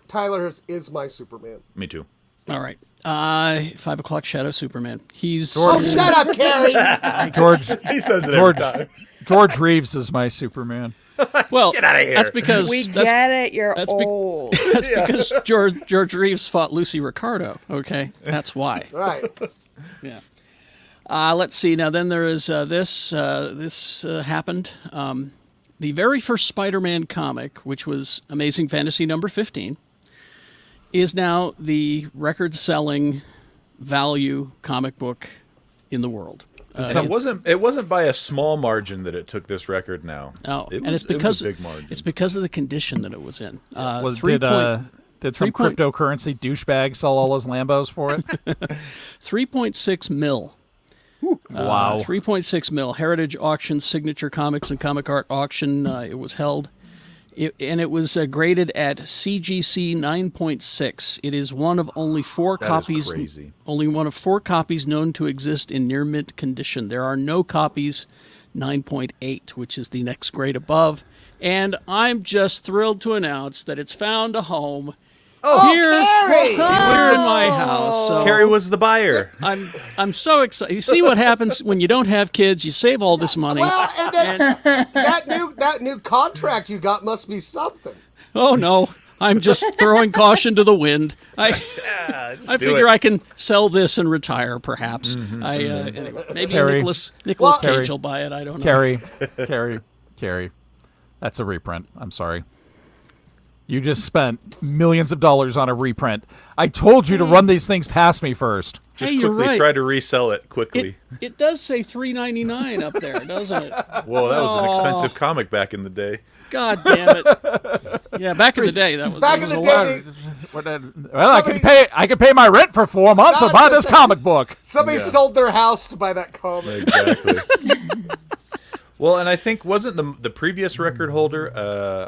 is my Superman. Me too. All right. 5 o'clock Shadow Superman. He's Oh, shut up, Carrie! George He says it George Reeves is my Superman. Well, Get outta here. that's because We get it. You're that's old. That's because George Reeves fought Lucy Ricardo. Okay, that's why. Right. Yeah. Let's see. Now, then there is this. This happened. The very first Spider-Man comic, which was Amazing Fantasy number 15, is now the record-selling value comic book in the world. So it wasn't by a small margin that it took this record now. Oh, it and was, it's because it was a big margin. it's because of the condition that it was in. Did some cryptocurrency douchebag sell all his Lambos for it? 3.6 mil. Wow. 3.6 mil. Heritage Auction, Signature Comics and Comic Art Auction. It was held. It was graded at CGC 9.6. It is one of only four copies. Is crazy. Only one of four copies known to exist in near mint condition. There are no copies 9.8, which is the next grade above. And I'm just thrilled to announce that it's found a home here in my house. So Carrie was the buyer. I'm so excited. You see what happens when you don't have kids? You save all this money. Well, and then that new contract you got must be something. Oh no, I'm just throwing caution to the wind. I figure I can sell this and retire, perhaps. Anyway, maybe Carrie. Nicholas Carrie. Cage will buy it. I don't know. Carrie. That's a reprint. I'm sorry. You just spent millions of dollars on a reprint. I told you to run these things past me first. Just Hey, you're quickly right. try to resell it quickly. It does say $3.99 up there, doesn't it? Whoa, that was an expensive comic back in the day. God damn it! Yeah, back in the day, that was Back that in was the a lot. day, Well, I can pay my rent for 4 months No, and buy I'm this just saying. comic book. Somebody sold their house to buy that comic. Exactly. Well, and I think wasn't the previous record holder?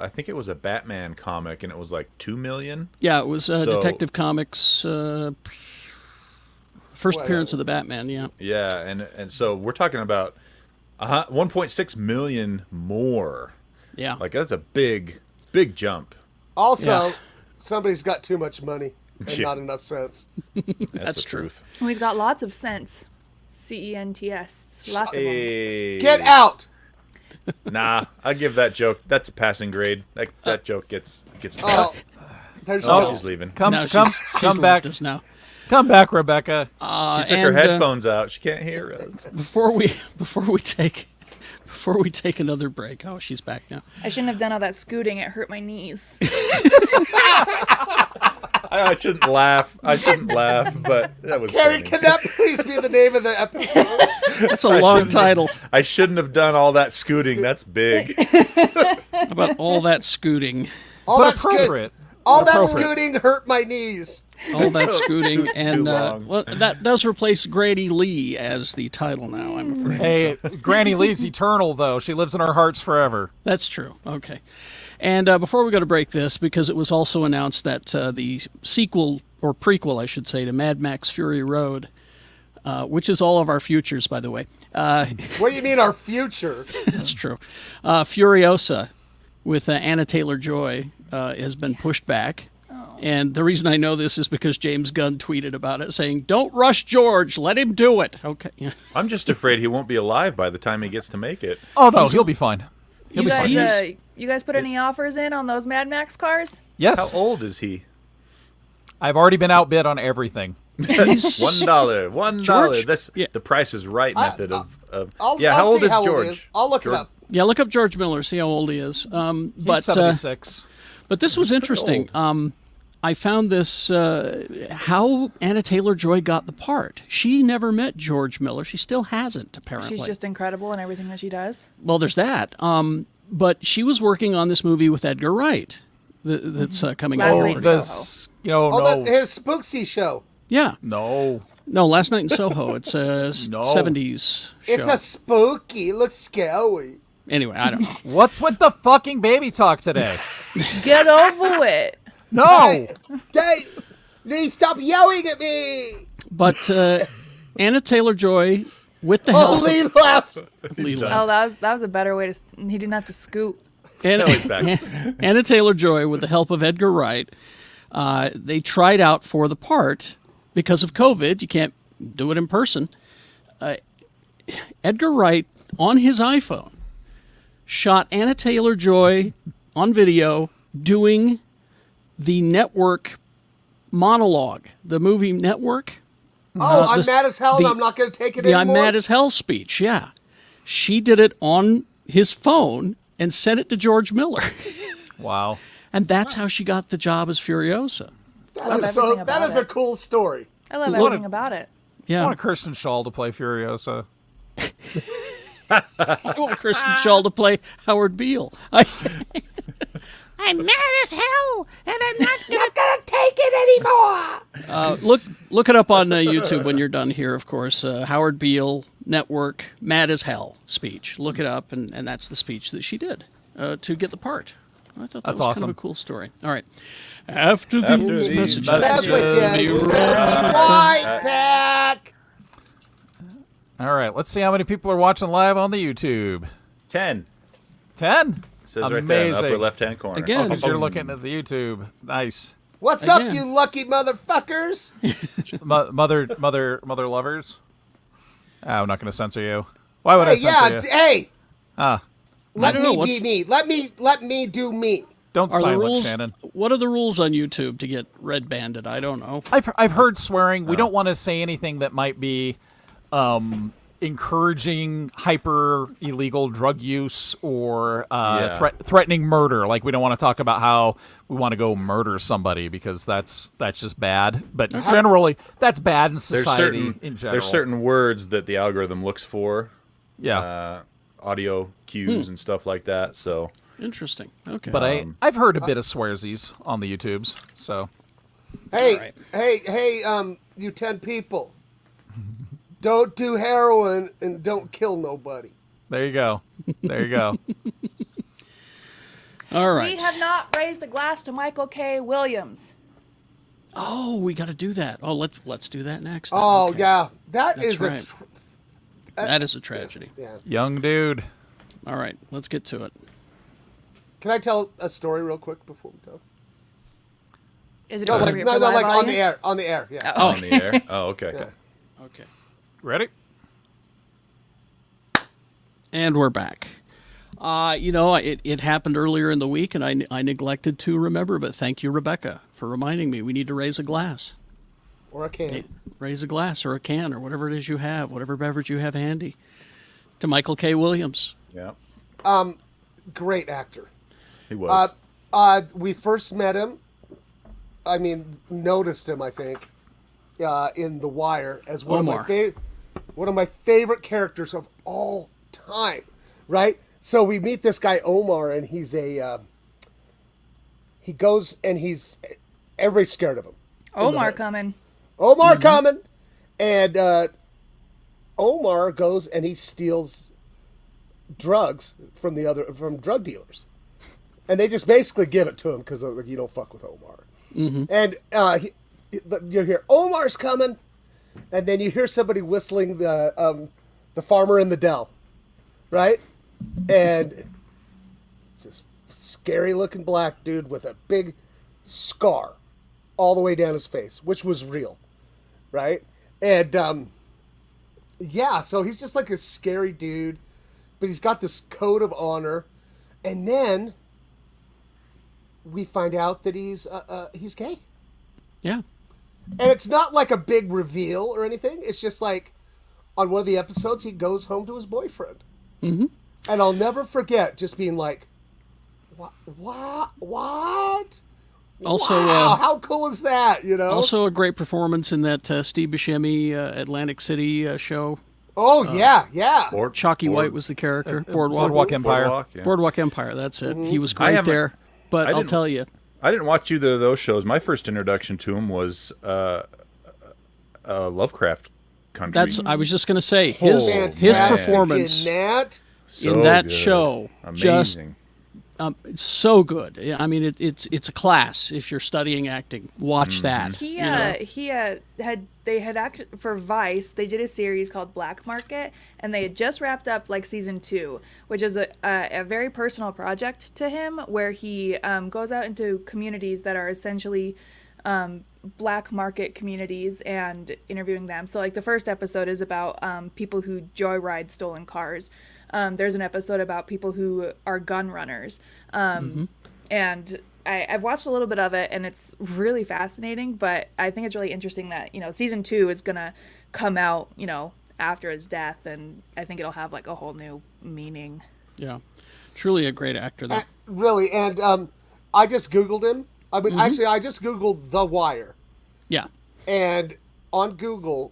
I think it was a Batman comic, and it was like $2 million. Yeah, it was So- Detective Comics' first appearance of the Batman. Yeah. Yeah, and so we're talking about 1.6 million more. Yeah. Like that's a big jump. Also, Yeah. somebody's got too much money and Yeah. not enough sense. That's the true. truth. Oh, he's got lots of sense. CENTS. Lots of them. Hey. Get out! Nah, I give that joke. That's a passing grade. That joke gets Oh, passed. there's Oh, no. she's leaving. Come No, back, she's left us now. come back, Rebecca. She took her headphones out. She can't hear us. Before we take another break. Oh, she's back now. I shouldn't have done all that scooting. It hurt my knees. I shouldn't laugh. But that was Carrie, funny. can that please be the name of the episode? That's a long title. I shouldn't have done all that scooting. That's big. How about all that scooting? All But that appropriate. all that Appropriate. scooting hurt my knees. All that scooting, and long. well, that does replace Grady Lee as the title now. I'm afraid. Hey, Granny Lee's eternal, though. She lives in our hearts forever. That's true. Okay. And before we go to break this, because it was also announced that the sequel, or prequel, I should say, to Mad Max Fury Road, which is all of our futures, by the way. What do you mean, our future? That's true. Furiosa with Anna Taylor-Joy has been pushed back. And the reason I know this is because James Gunn tweeted about it, saying, "Don't rush George, let him do it." Okay. I'm just afraid he won't be alive by the time he gets to make it. Oh, no, he'll be fine. You guys put any offers in on those Mad Max cars? Yes, How old is he? I've already been outbid on everything. $1. $1. George? That's Yeah. the Price is Right method of. I'll How old see is how George? old he is. I'll look it up. Yeah, look up George Miller, see how old he is. He's But 76. But this was interesting. I found this, how Anna Taylor-Joy got the part. She never met George Miller. She still hasn't, apparently. She's just incredible in everything that she does. Well, there's that. But she was working on this movie with Edgar Wright that's coming Last out. Night in This, Oh, no. his Spooksy show. Yeah. No. No, Last Night in Soho. It's a 70s show. It's a spooky. It looks scary. Anyway, I don't know. What's with the fucking baby talk today? Get over it. No. They stop yelling at me. But Anna Taylor-Joy, with the Oh, help Lee left. He's done. Oh, that was a better way to. He didn't have to scoot. No, he's back. Anna Taylor-Joy, with the help of Edgar Wright, they tried out for the part because of COVID. You can't do it in person. Edgar Wright, on his iPhone, shot Anna Taylor-Joy on video doing the Network monologue, the movie Network. Oh, I'm mad as hell and I'm not going to take it anymore? I'm mad as hell speech, yeah. She did it on his phone and sent it to George Miller. Wow. And that's how she got the job as Furiosa. That is a cool story. I love everything about it. Yeah. I want Kirsten Shaw to play Furiosa. I want Kristen Shaw to play Howard Beale. I'm mad as hell, and I'm not Gonna take it anymore. Look it up on YouTube when you're done here, of course. Howard Beale, Network, Mad as Hell speech. Look it up, and that's the speech that she did to get the part. I thought that was awesome. kind of a cool story. All right. After these messages. Right back. All right, let's see how many people are watching live on the YouTube. 10. 10? It says right there in the Amazing. upper left-hand corner. Again. Because you're looking at the YouTube. Nice. What's Again. up, you lucky motherfuckers? Mother lovers? I'm not going to censor you. Why would I censor you? Hey. Ah, Let I don't me know, be me. Let me do me. don't Are the silence rules? Shannon. What are the rules on YouTube to get red banded? I don't know. I've heard swearing. We don't want to say anything that might be encouraging hyper illegal drug use or threatening murder. Like we don't want to talk about how we want to go murder somebody because that's just bad. But generally, that's bad in society in general. There's certain words that the algorithm looks for. Yeah. Audio cues and stuff like that. So Interesting. Okay. But I've heard a bit of swearsies on the YouTubes. So Hey, hey, you 10 people. Don't do heroin and don't kill nobody. there you go. There you go. All right. We have not raised a glass to Michael K. Williams. Oh, we got to do that. Oh, let's do that next. Then. Oh, Okay. yeah. That's right. That is a tragedy. Yeah. Young dude. All right, let's get to it. Can I tell a story real quick before we go? Is it No, appropriate for like live on the audience? air. On the air, yeah. on the air. Oh, okay. Yeah. Okay. Ready? And we're back. It happened earlier in the week, and I neglected to remember, but thank you, Rebecca, for reminding me. We need to raise a glass. Or a can. Raise a glass or a can or whatever it is you have, whatever beverage you have handy. To Michael K. Williams. Yeah. Great actor. He was. We first met him, noticed him, I think, in The Wire as one Omar. of my favorite characters of all time, right? So we meet this guy Omar, and he's everybody's scared of him. Omar coming. Omar coming, and Omar goes and he steals drugs from drug dealers, and they just basically give it to him because you don't fuck with Omar. Mm-hmm. And you hear Omar's coming, and then you hear somebody whistling the Farmer in the Dell, right? And it's this scary looking black dude with a big scar all the way down his face, which was real, right? And so he's just like a scary dude, but he's got this code of honor, and then we find out that he's gay. Yeah. And it's not like a big reveal or anything. It's just like on one of the episodes, he goes home to his boyfriend. Mm-hmm. And I'll never forget just being like, what? Also, wow, how cool is that, you know? Also a great performance in that Steve Buscemi Atlantic City show. Oh, yeah. Chalky White was the character. Boardwalk Empire. Boardwalk, yeah. Empire, that's it. He was great there. But I'll tell you. I didn't watch either of those shows. My first introduction to him was Lovecraft Country. I was just going to say, his performance in that show, amazing. It's so good. I mean, it's a class. If you're studying acting, watch that. They had acted for Vice. They did a series called Black Market, and they had just wrapped up like season 2, which is a very personal project to him, where he goes out into communities that are essentially black market communities and interviewing them. So like the first episode is about people who joyride stolen cars. There's an episode about people who are gun runners. And I've watched a little bit of it, and it's really fascinating, but I think it's really interesting that, season 2 is going to come out, after his death, and I think it'll have like a whole new meaning. Yeah. Truly a great actor, though. Really, and I just Googled him. I mean, actually, I just Googled The Wire. Yeah. And on Google,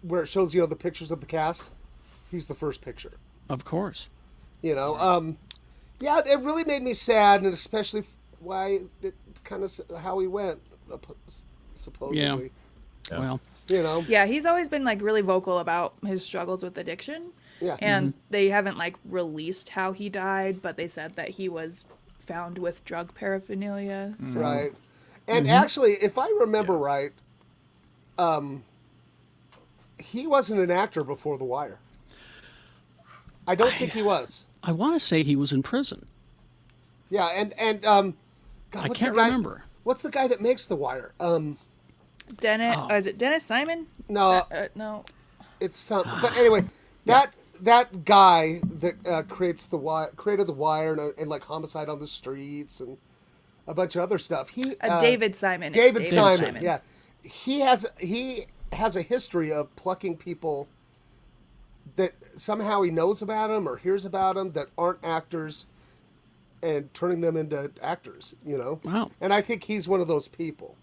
where it shows, the pictures of the cast, he's the first picture. Of course. Yeah, it really made me sad, and especially why it kind of how he went, supposedly. Yeah. Well. Yeah, he's always been like really vocal about his struggles with addiction. Yeah. And they haven't like released how he died, but they said that he was found with drug paraphernalia. So. Right. And actually, if I remember right, he wasn't an actor before The Wire. I don't think he was. I want to say he was in prison. Yeah, and God, I what's can't the guy, remember. What's the guy that makes The Wire? Dennis, is it Dennis Simon? No, No. it's some. But anyway, that guy that created The Wire and like Homicide on the Streets and a bunch of other stuff. David Simon. It's David Simon. Yeah, he has a history of plucking people that somehow he knows about them or hears about them that aren't actors and turning them into actors. Wow. And I think he's one of those people.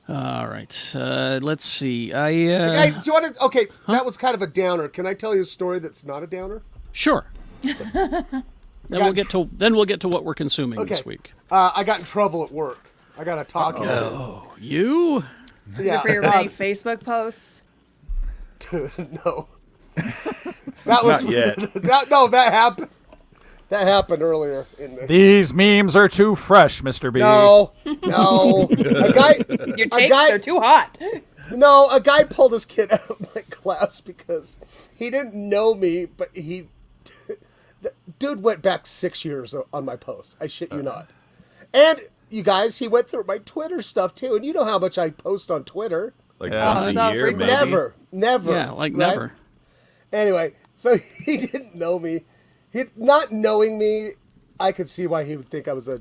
All right. Let's see. Hey, do you want to? Okay, that was kind of a downer. Can I tell you a story that's not a downer? Sure. Then we'll get to what we're consuming this week. I got in trouble at work. I got a talking to. Oh, you? Yeah. For your many Facebook posts. No. That was Not yet. that happened. That happened earlier in the. These memes are too fresh, Mr. B. No. A guy. Your takes, they're too hot. No, a guy pulled his kid out of my class because he didn't know me, but the dude went back 6 years on my post. I shit you not. And you guys, he went through my Twitter stuff too, and you know how much I post on Twitter. Like Yeah. once It's a not year, frequent. maybe. Never. Yeah, like right? never. Anyway, so he didn't know me. Not knowing me, I could see why he would think I was a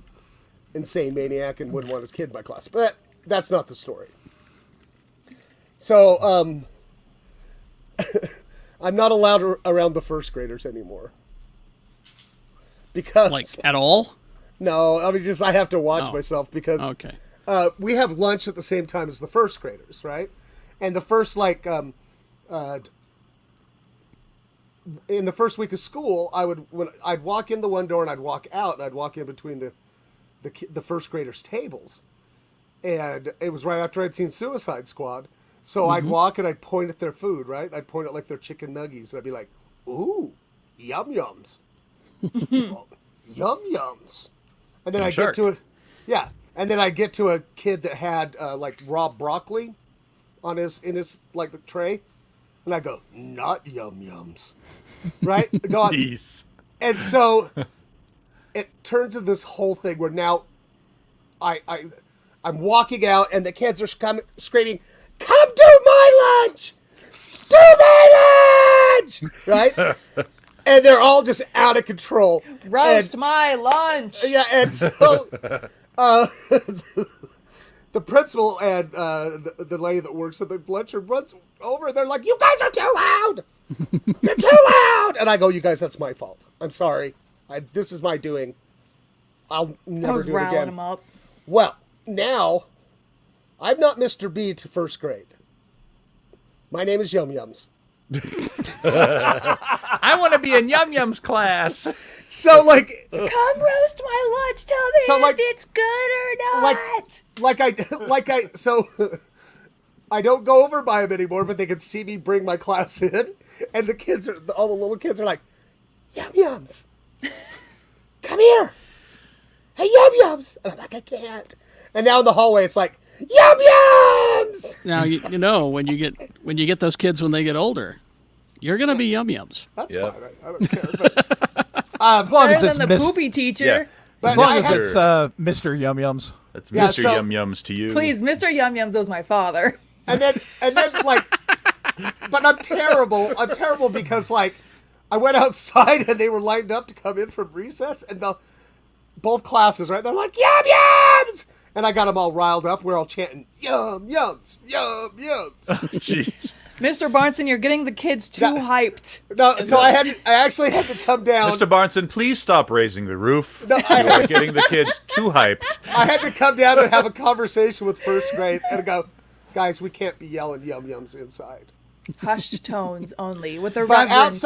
insane maniac and wouldn't want his kid in my class. But that's not the story. So, I'm not allowed around the first graders anymore. Because... Like, at all? No, I mean, I have to watch Oh. myself because... Okay. we have lunch at the same time as the first graders, right? And the first, in the first week of school, I'd walk in the one door and I'd walk out and I'd walk in between the first graders' tables, and it was right after I'd seen Suicide Squad, so I'd walk and I'd point at their food, right? I'd point at like their chicken nuggies, and I'd be like, "Ooh, yum yums, yum yums," and then I get to and then I get to a kid that had like raw broccoli in his like the tray, and I go, "Not yum yums." Right? Go on. Jeez. And so it turns into this whole thing where now I'm walking out and the kids are screaming, "Come do my lunch! Do my lunch!" Right? And they're all just out of control. Roast my lunch. Yeah, and so the principal and the lady that works at the lunchroom runs over and they're like, "You guys are too loud! You're too loud!" And I go, "You guys, that's my fault. I'm sorry. This is my doing. I'll I never was do it riling again." him up. Well, now, I'm not Mr. B to first grade. My name is Yum Yums. I want to be in Yum Yum's class. So, like... Come roast my lunch. Tell me So, like- if it's good or not. So, I don't go over by them anymore, but they can see me bring my class in, and all the little kids are like, "Yum Yums, come here. Hey, Yum Yums." And I'm like, "I can't." And now in the hallway, it's like, "Yum Yums." Now you know when you get those kids when they get older, you're gonna be Yum Yums. That's Yep. fine. I don't care. But, As long as Better it's than the Miss, poopy teacher. Yeah. But As long I as had- it's Mr. Yum Yums. That's Yeah, Mr. so- Yum Yums to you. Please, Mr. Yum Yums was my father. and then like, but I'm terrible. I'm terrible because like, I went outside and they were lined up to come in from recess, and both classes, right? They're like, yum yums, and I got them all riled up. We're all chanting yum yums, yum yums. Jeez. Mr. Barnson, you're getting the kids too hyped. No, so I actually had to come down. Mr. Barnson, please stop raising the roof. No, You are getting the kids too hyped. I had to come down and have a conversation with first grade and go, guys, we can't be yelling yum yums inside. Hushed tones only with a But reverence.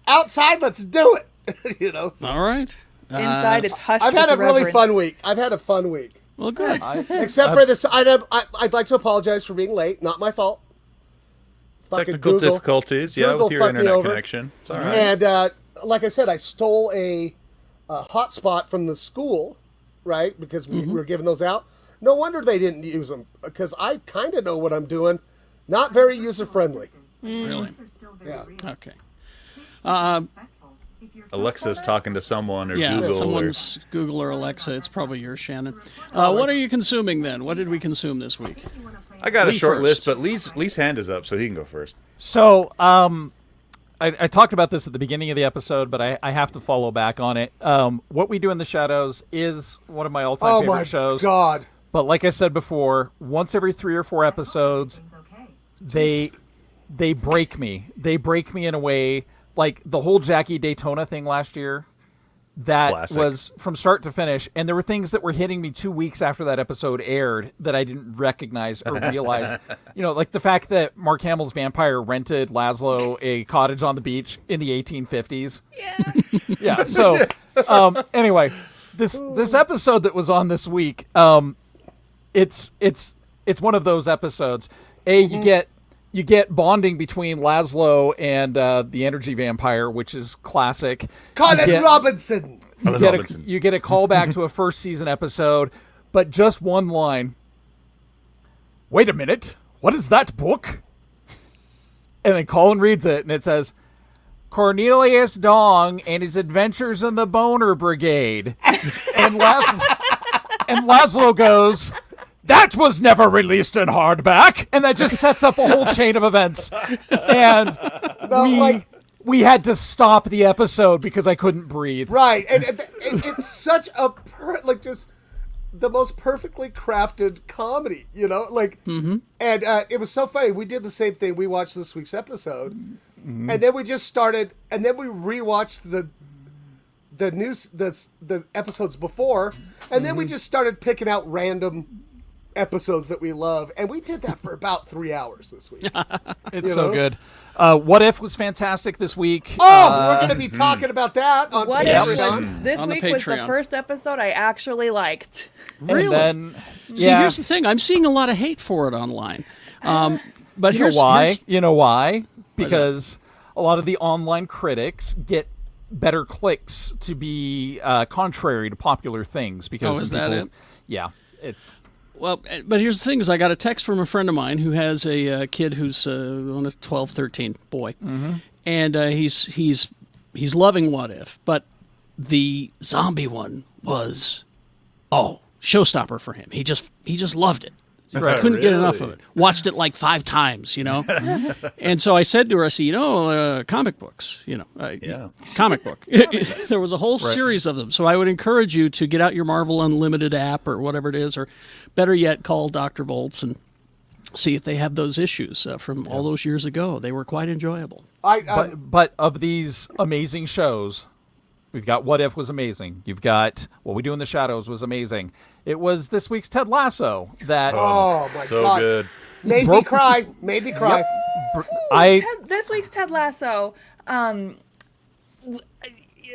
outside, let's do it. You know. All right. Inside, it's hushed. I've had a with really reverence. fun week. I've had a fun week. Well, good. Except for this item, I'd like to apologize for being late. Not my fault. Fucking Technical Google. difficulties, Google with your fucked me internet over. connection. It's all right. And like I said, I stole a hotspot from the school, right? Because we were giving those out. No wonder they didn't use them, because I kind of know what I'm doing. Not very user friendly. Really? Yeah. Okay. Alexa's talking to someone or Yeah, Google. someone's Google or Alexa. It's probably yours, Shannon. What are you consuming then? What did we consume this week? I got a Lee short list, first. but Lee's hand is up, so he can go first. So, I talked about this at the beginning of the episode, but I have to follow back on it. What We Do in the Shadows is one of my all-time Oh favorite my shows. God. But like I said before, once every 3 or 4 episodes, they break me. They break me in a way, like the whole Jackie Daytona thing last year. That Classic. was from start to finish, and there were things that were hitting me 2 weeks after that episode aired that I didn't recognize or realize. Like the fact that Mark Hamill's vampire rented Laszlo a cottage on the beach in the 1850s. Yeah. Yeah. So, anyway, this episode that was on this week, it's one of those episodes. You get bonding between Laszlo and the energy vampire, which is classic. Colin Robinson. You get a callback to a first season episode, but just one line. Wait a minute. What is that book? And then Colin reads it, and it says, Cornelius Dong and His Adventures in the Boner Brigade. and Laszlo goes, that was never released in hardback. And that just sets up a whole chain of events. And we had to stop the episode because I couldn't breathe. Right, and it's such a just the most perfectly crafted comedy, and it was so funny. We did the same thing. We watched this week's episode, and then we just started, and then we rewatched the episodes before, and then we just started picking out random episodes that we love, and we did that for about 3 hours this week. It's so good. What If was fantastic this week. We're going to be talking about that on What if Patreon. was, this On the week was the Patreon. first episode I actually liked. Really? And then, See, here's the thing. I'm seeing a lot of hate for it online. But you know here's why? here's- You know why? Because a lot of the online critics get better clicks to be contrary to popular things. Because Oh, is some that people- it? Yeah, it's. Well, but here's the thing: is I got a text from a friend of mine who has a kid who's on a 12, 13 boy, and he's loving What If, but the zombie one was showstopper for him. He just loved it. Couldn't get enough of it. Watched it like 5 times, And so I said to her, I said, comic books, comic book. There was a whole series of them. So I would encourage you to get out your Marvel Unlimited app or whatever it is, or better yet, call Dr. Volts and see if they have those issues from all those years ago. They were quite enjoyable. But of these amazing shows, we've got What If was amazing. You've got What We Do in the Shadows was amazing. It was this week's Ted Lasso that Oh my So God. good. Made me cry. This week's Ted Lasso,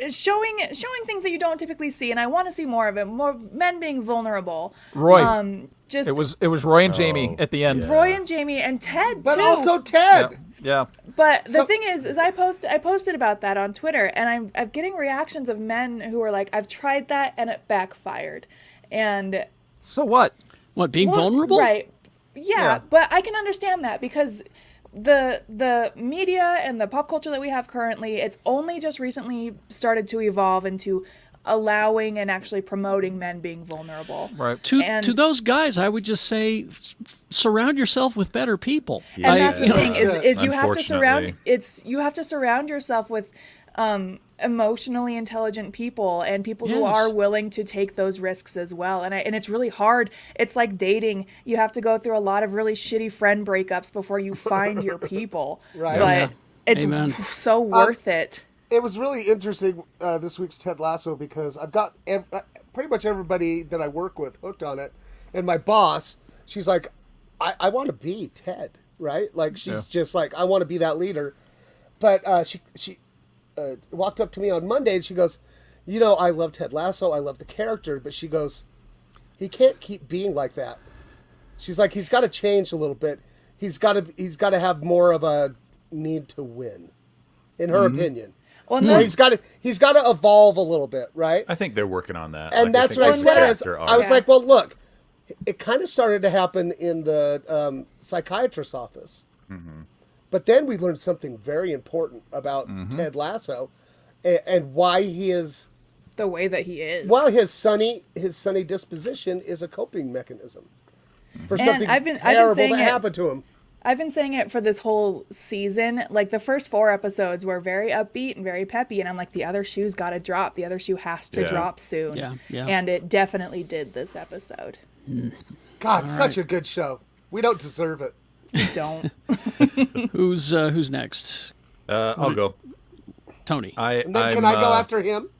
showing things that you don't typically see, and I want to see more of it. More men being vulnerable. Roy. It was Roy and Jamie at the end. Roy and Jamie and Ted But too. also Ted. Yeah. But the So- thing is I posted about that on Twitter, and I'm getting reactions of men who are like, I've tried that and it backfired, and So what? What, being well, vulnerable? right? Yeah, Yeah. but I can understand that because the media and the pop culture that we have currently, it's only just recently started to evolve into allowing and actually promoting men being vulnerable. Right. To those guys, I would just say, surround yourself with better people. And that's the thing is you Unfortunately. have to surround yourself with emotionally intelligent people and people who Yes. are willing to take those risks as well. And it's really hard. It's like dating. You have to go through a lot of really shitty friend breakups before you find your people. Right. But Yeah. it's Amen. so worth it. It was really interesting this week's Ted Lasso because I've got pretty much everybody that I work with hooked on it, and my boss, she's like, I want to be Ted, right? Like she's just like, I want to be that leader. But she walked up to me on Monday and she goes, I love Ted Lasso, I love the character, but she goes, he can't keep being like that. She's like, he's got to change a little bit. He's got to have more of a need to win, in her opinion. Well, Or he's got to evolve a little bit, right? I think they're working on that. And Like, that's think what I it's said. an Is, actor I was arc. like, well, look, it kind of started to happen in the psychiatrist's office. But then we learned something very important about Ted Lasso and why he is, the way that he is. while his sunny disposition is a coping mechanism for And something I've been terrible saying that it- happened to him. I've been saying it for this whole season. Like the first 4 episodes were very upbeat and very peppy, and I'm like, the other shoe's got to drop. The other shoe has to Yeah. drop soon. Yeah. And it definitely did this episode. God, such a good show. We don't deserve it. Don't. Who's next? I'll go. Tony. And then can I go after him?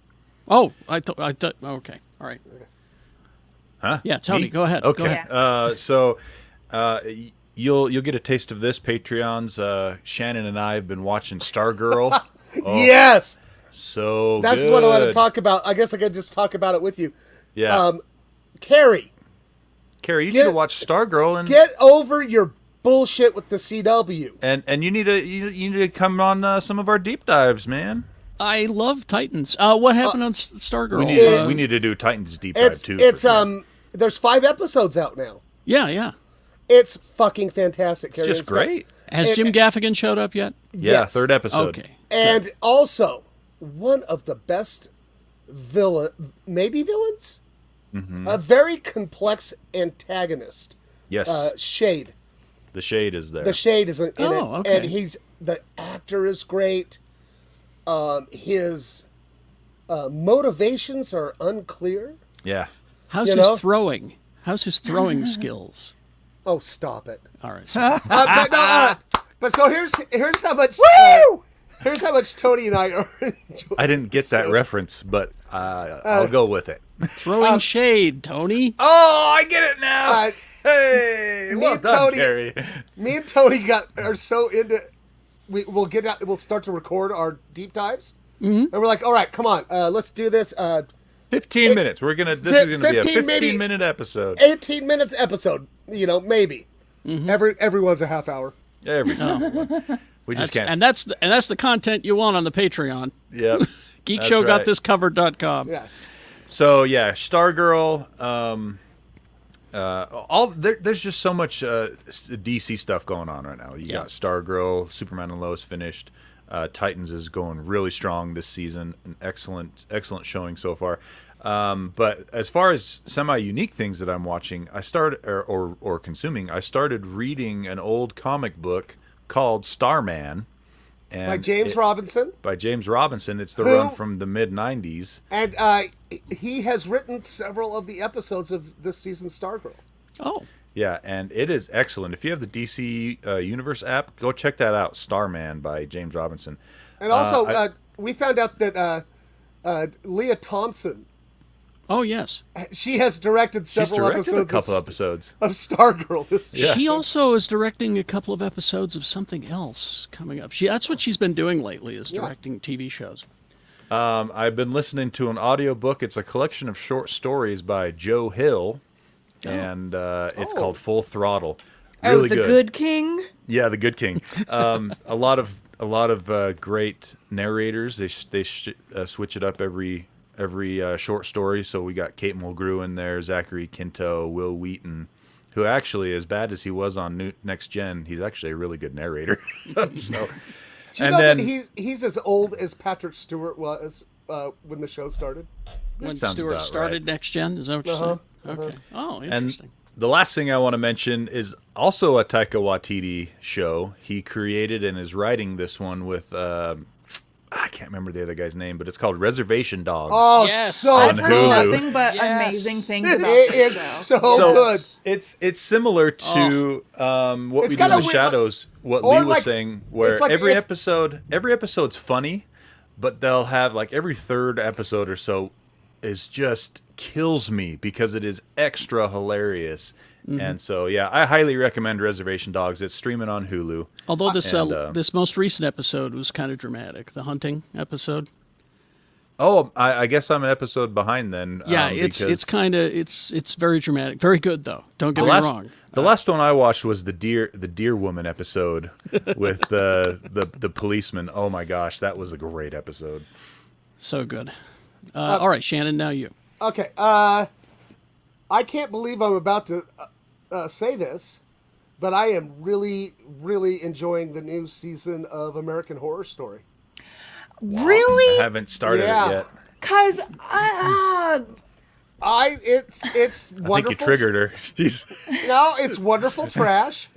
Oh, I thought. Okay, all right. Huh? Yeah, Tony, Me? go ahead. Okay. Go ahead. You'll get a taste of this, Patreons. Shannon and I have been watching Stargirl. Yes, So that's good. what I want to talk about. I guess I could just talk about it with you. Yeah. Carrie, Carrie, you need to watch Stargirl and get over your bullshit with the CW. and you need to come on some of our deep dives, man. I love Titans. What happened on Stargirl? We need to do Titans deep dive It's too. it's for sure. there's 5 episodes out now. Yeah. It's fucking fantastic. It's Carrie. just It's got- Great. Has Jim Gaffigan showed up yet? Yeah, Yes. 3rd episode. Okay. And also one of the best villains. A very complex antagonist. Yes, Shade. the shade is there. The Shade is in it, okay. and the actor is great. His motivations are unclear. Yeah. How's You his know? throwing? How's his throwing skills? Oh, stop it! All right. So, But so here's how much. Here's how much Tony and I are enjoying. I didn't get that reference, but I'll go with it. throwing shade, Tony. Oh, I get it now. Uh, Hey, me well and done, Tony- Carrie. Me and Tony are so into. We'll start to record our deep dives, and we're like, all right, come on, let's do this. 15 minutes. This is gonna be a 15 maybe- 15-minute episode. 18 minutes episode. Maybe. Everyone's a half hour. Every single one. We just can't. And that's the content you want on the Patreon. Yep. Geekshowgotthiscovered.com. Yeah. So yeah, Stargirl. There's just so much DC stuff going on right now. You got Stargirl, Superman and Lois finished. Titans is going really strong this season. An excellent showing so far. But as far as semi-unique things that I'm watching, I started or consuming. I started reading an old comic book called Starman. And By James Robinson. By James Robinson. It's the Who- run from the mid-'90s. And he has written several of the episodes of this season's Stargirl. Oh. Yeah, and it is excellent. If you have the DC Universe app, go check that out. Starman by James Robinson. And also, we found out that Leah Thompson, Oh, yes. she has directed She's several directed a episodes couple episodes. of Stargirl this Yeah. She season. also is directing a couple of episodes of something else coming up. That's what she's been doing lately, is directing TV shows. I've been listening to an audiobook. It's a collection of short stories by Joe Hill, and it's called Full Throttle. Really the good king. Yeah, the Good King. A lot of great narrators. They switch it up every short story. So we got Kate Mulgrew in there, Zachary Quinto, Will Wheaton, who actually, as bad as he was on Next Gen, he's actually a really good narrator. So, Do you and know then that he's as old as Patrick Stewart was when the show started? when sounds Stewart about started Next Gen. Is that what you're saying? Okay. Oh, interesting. And the last thing I want to mention is also a Taika Waititi show. He created and is writing this one with I can't remember the other guy's name, but it's called Reservation Dogs. Oh, Yes. it's so On I've heard Hulu. nothing but Yes. amazing things about It this is show. so good. It's similar to what It's we do got in a the weird- shadows. What or Lee was like- saying, where it's like every if- episode's funny, but they'll have like every third episode or so is just kills me because it is extra hilarious. And so yeah, I highly recommend Reservation Dogs. It's streaming on Hulu. Although this and, this most recent episode was kind of dramatic, the hunting episode. Oh, I guess I'm an episode behind then. Yeah, it's because kind of it's very dramatic, very good though. Don't get the me last wrong. the last one I watched was the deer woman episode with the policeman. Oh my gosh, that was a great episode. So good. All right, Shannon, now you. Okay. I can't believe I'm about to say this, but I am really, really enjoying the new season of American Horror Story. I Really? haven't started Yeah. it yet. Because It's wonderful. I think you triggered her. She's No, it's wonderful trash.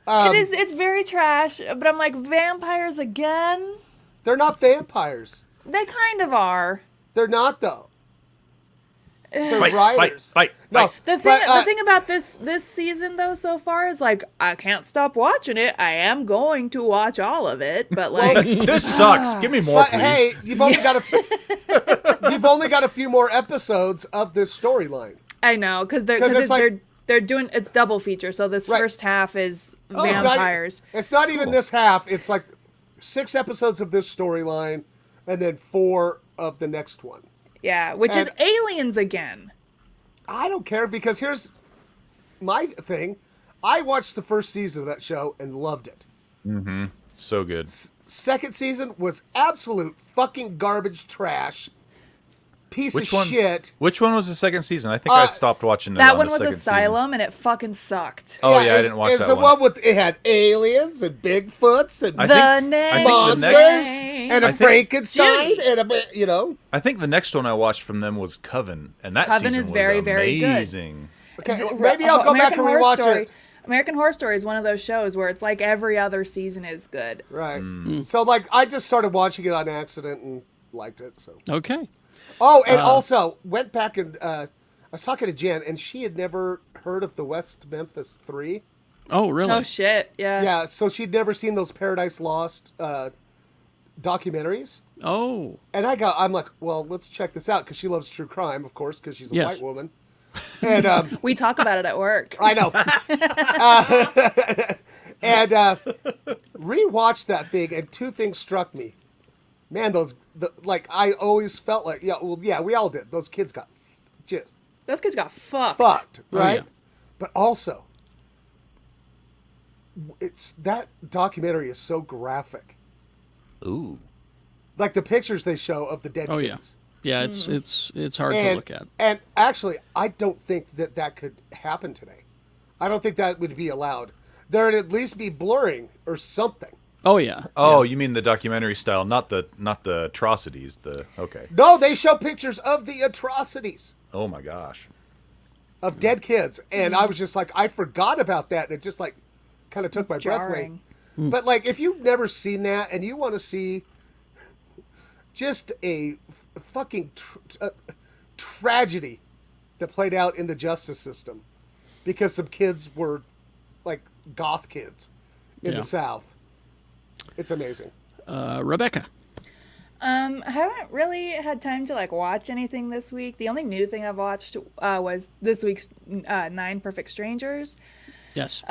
it's very trash, but I'm like, vampires again? They're not vampires. They kind of are. They're not though. They're fight, writers. fight. No, The thing, but, the thing about this season though so far is like I can't stop watching it. I am going to watch all of it, but like This sucks. Give me more, but please. hey, you've only got a few more episodes of this storyline. I know because it's like- they're doing it's double feature. So this Right. first half is Oh, vampires. It's not even this half. It's like 6 episodes of this storyline, and then 4 of the next one. Yeah, which is And- aliens again. I don't care because here's my thing. I watched the first season of that show and loved it. So good. Second season was absolute fucking garbage trash. Piece Which of one? shit. Which one was the second season? I think I stopped watching That on one the was second Asylum, and it fucking sucked. Oh yeah, I it's- didn't watch it's that the one. with it had aliens and Bigfoots and I The think, I name. think the monsters next and a I think- Frankenstein and a I think the next one I watched from them was Coven, and that Coven season is was very, very good. amazing. Okay, maybe I'll go back and Horror rewatch Story. it. American Horror Story is one of those shows where it's like every other season is good. Right. So like I just started watching it on accident and liked it. So. Okay. Oh, and also went back and I was talking to Jen, and she had never heard of the West Memphis 3. Oh, really? Oh shit! Yeah. Yeah, so she'd never seen those Paradise Lost documentaries. Oh. And I'm like, well, let's check this out because she loves true crime, of course, because she's a Yes. white woman. And We talk about it at work. I know. And rewatched that thing, and 2 things struck me. Man, I always felt like, we all did. Those kids got just Those kids got fucked. fucked, right? yeah. But also, that documentary is so graphic. Ooh. Like the pictures they show of the dead Oh, yeah. kids. Yeah, it's hard to And, look at. and actually, I don't think that could happen today. I don't think that would be allowed. There'd at least be blurring or something. Oh, yeah. Oh, you mean the documentary style, not the atrocities. Okay. No, they show pictures of the atrocities Oh my gosh. of dead kids, and I was just like, I forgot about that, and it just like kind of took my breath away. Jarring. But like, if you've never seen that and you want to see just a fucking tragedy that played out in the justice system because some kids were like goth kids in Yeah. the South, it's amazing. Rebecca. I haven't really had time to like watch anything this week. The only new thing I've watched was this week's 9 Perfect Strangers, Yes.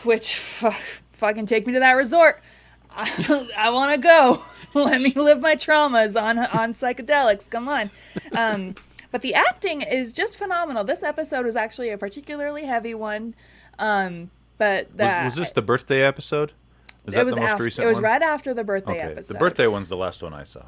which fucking take me to that resort. I want to go. Let me live my traumas on psychedelics. Come on. But the acting is just phenomenal. This episode was actually a particularly heavy one. But Was this the birthday episode? Is that the most recent It was one? right after the birthday Okay. episode. The birthday one's the last one I saw.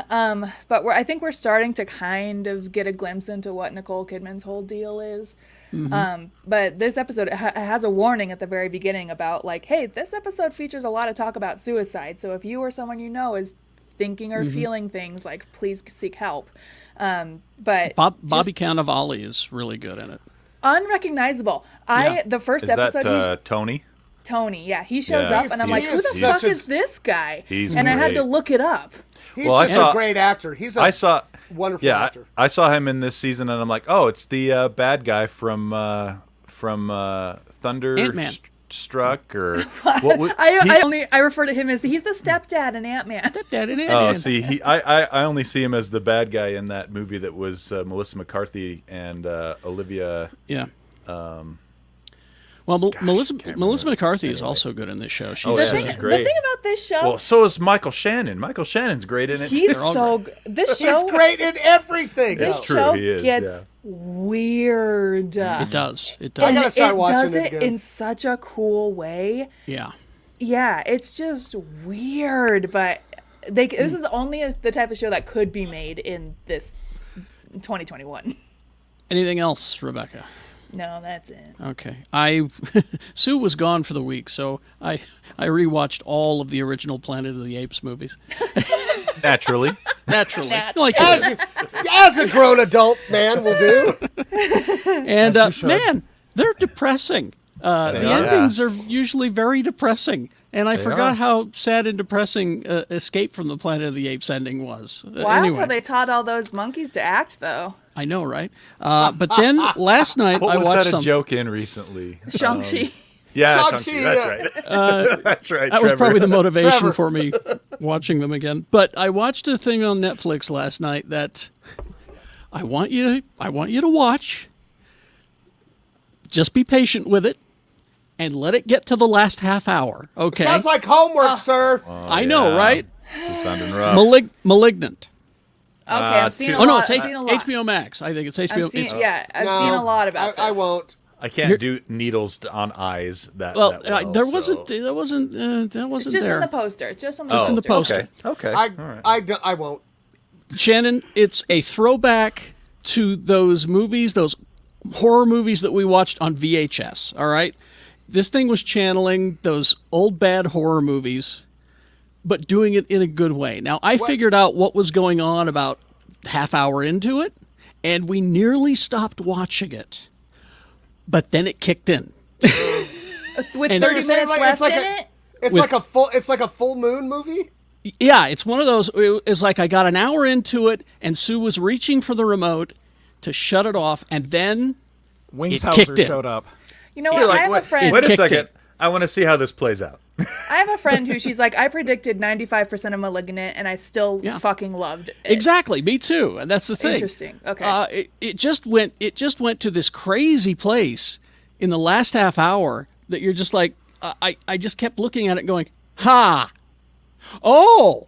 But I think we're starting to kind of get a glimpse into what Nicole Kidman's whole deal is. But this episode has a warning at the very beginning about like, hey, this episode features a lot of talk about suicide. So if you or someone you know is thinking or feeling things, like please seek help. But Bobby Cannavale is really good in it. unrecognizable. The first Is episode. that Tony? Tony, yeah, he shows Yeah. up, and I'm like, who the He's fuck such a- is this guy? He's and I had great. to look it up. He's Well, just a great actor. He's a wonderful Yeah, actor. I saw him in this season, and I'm like, oh, it's the bad guy from Ant-Man. Thunderstruck, or what? I refer to him as he's the stepdad in Ant-Man. Stepdad in Oh, Ant-Man. see, I only see him as the bad guy in that movie that was Melissa McCarthy and Olivia. Yeah. Well, Melissa can't remember. McCarthy is also good in this show. She's, Oh, yeah, The she's thing great. about this show, Well, so is Michael Shannon. Michael Shannon's great in it. he's too. so this show. He's great in everything. This It's true, show he is, gets weird. It does. It I And does. gotta start it watching does it it again. in such a cool way. Yeah. Yeah, it's just weird, but this is only the type of show that could be made in this 2021. Anything else, Rebecca? No, that's it. Okay. Sue was gone for the week, so I rewatched all of the original Planet of the Apes movies. Naturally. Naturally. Naturally. Like, As a grown adult man will do. and man, they're depressing. The are. endings are usually very depressing. And I forgot are. how sad and depressing Escape from the Planet of the Apes ending was. Wow, Anyway, until they taught all those monkeys to act, though. I know, right? But then last night What I was watched that a something. joke in recently? Shang-Chi. Yeah, Shang-Chi, Shang-Chi, that's right. That's right. That was Trevor. probably the motivation Trevor. for me watching them again. But I watched a thing on Netflix last night that I want you to watch. Just be patient with it and let it get to the last half hour. Okay. Sounds like homework, sir. I know, yeah. right? This is sounding rough. Malignant. Okay, I've seen a Oh, Oh no, lot. it's I've seen a lot. HBO Max. I think it's HBO. I've seen, it's- yeah, I've No, seen a lot about this. I won't. I can't do needles on eyes that Well, that well, there so- wasn't It's just there. in the poster. Just on the Just in the poster. poster. Okay. All right. I won't. Shannon, it's a throwback to those movies, those horror movies that we watched on VHS, all right? This thing was channeling those old bad horror movies, but doing it in a good way. Now, I figured out what was going on about half hour into it, and we nearly stopped watching it. But then it kicked in. With And- 30 You're saying minutes left like in a- it? It's With- like a full moon movie. Yeah, it's one of those. It's like I got an hour into it, and Sue was reaching for the remote to shut it off, and then kicked Wingshauser in. showed up. You know You're what? like, I have a wait, friend. wait a Kicked second. it. I want to see how this plays out. I have a friend who she's like, I predicted 95% of Malignant, and I still fucking loved it. exactly, me too, and that's the thing. Interesting. Okay. It just went to this crazy place in the last half hour that you're just like, I just kept looking at it, going, ha, oh,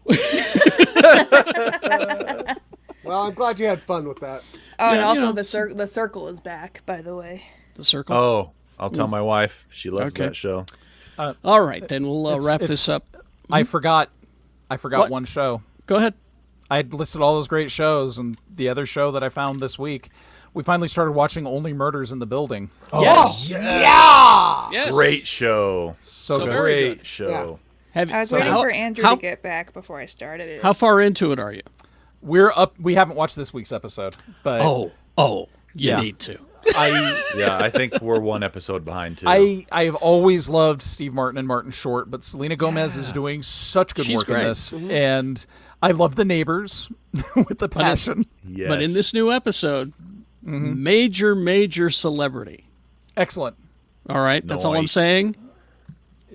Well, I'm glad you had fun with that. Oh, and yeah, also you know, the circle is back, by the way. the circle. Oh, I'll tell my wife. She loves Okay. that show. All right, then we'll wrap it's- this up. I forgot What? one show. Go ahead. I had listed all those great shows, and the other show that I found this week, we finally started watching Only Murders in the Building. Yes. Yeah. Yes. Great show. So good. very Great good. show. Have, I was so waiting how, for Andrew how, to get back before I started it. How far into it are you? We're up. We haven't watched this week's episode, but You Yeah. need to. I Yeah, I think we're one episode behind too. I've always loved Steve Martin and Martin Short, but Selena Gomez is doing such good She's work great. in this, and I love the neighbors with the passion. Yes. But in this new episode, major celebrity. Excellent. All right, that's all I'm Nice. saying.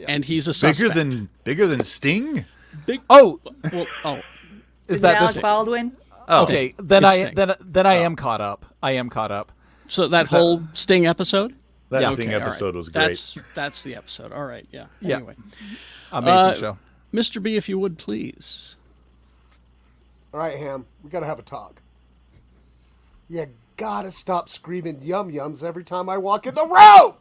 And he's a suspect. bigger than Sting. Oh, Well, oh, is Is that it this? Alec Baldwin? Okay, then It's I Sting. then I am caught up. I am caught up. so that whole Sting episode. That Yeah. Sting Okay, all right. episode was great. That's the episode. All right, yeah. Yeah. Anyway, Amazing show. Mr. B, if you would please. All right, Ham. We gotta have a talk. You gotta stop screaming yum yums every time I walk in the room.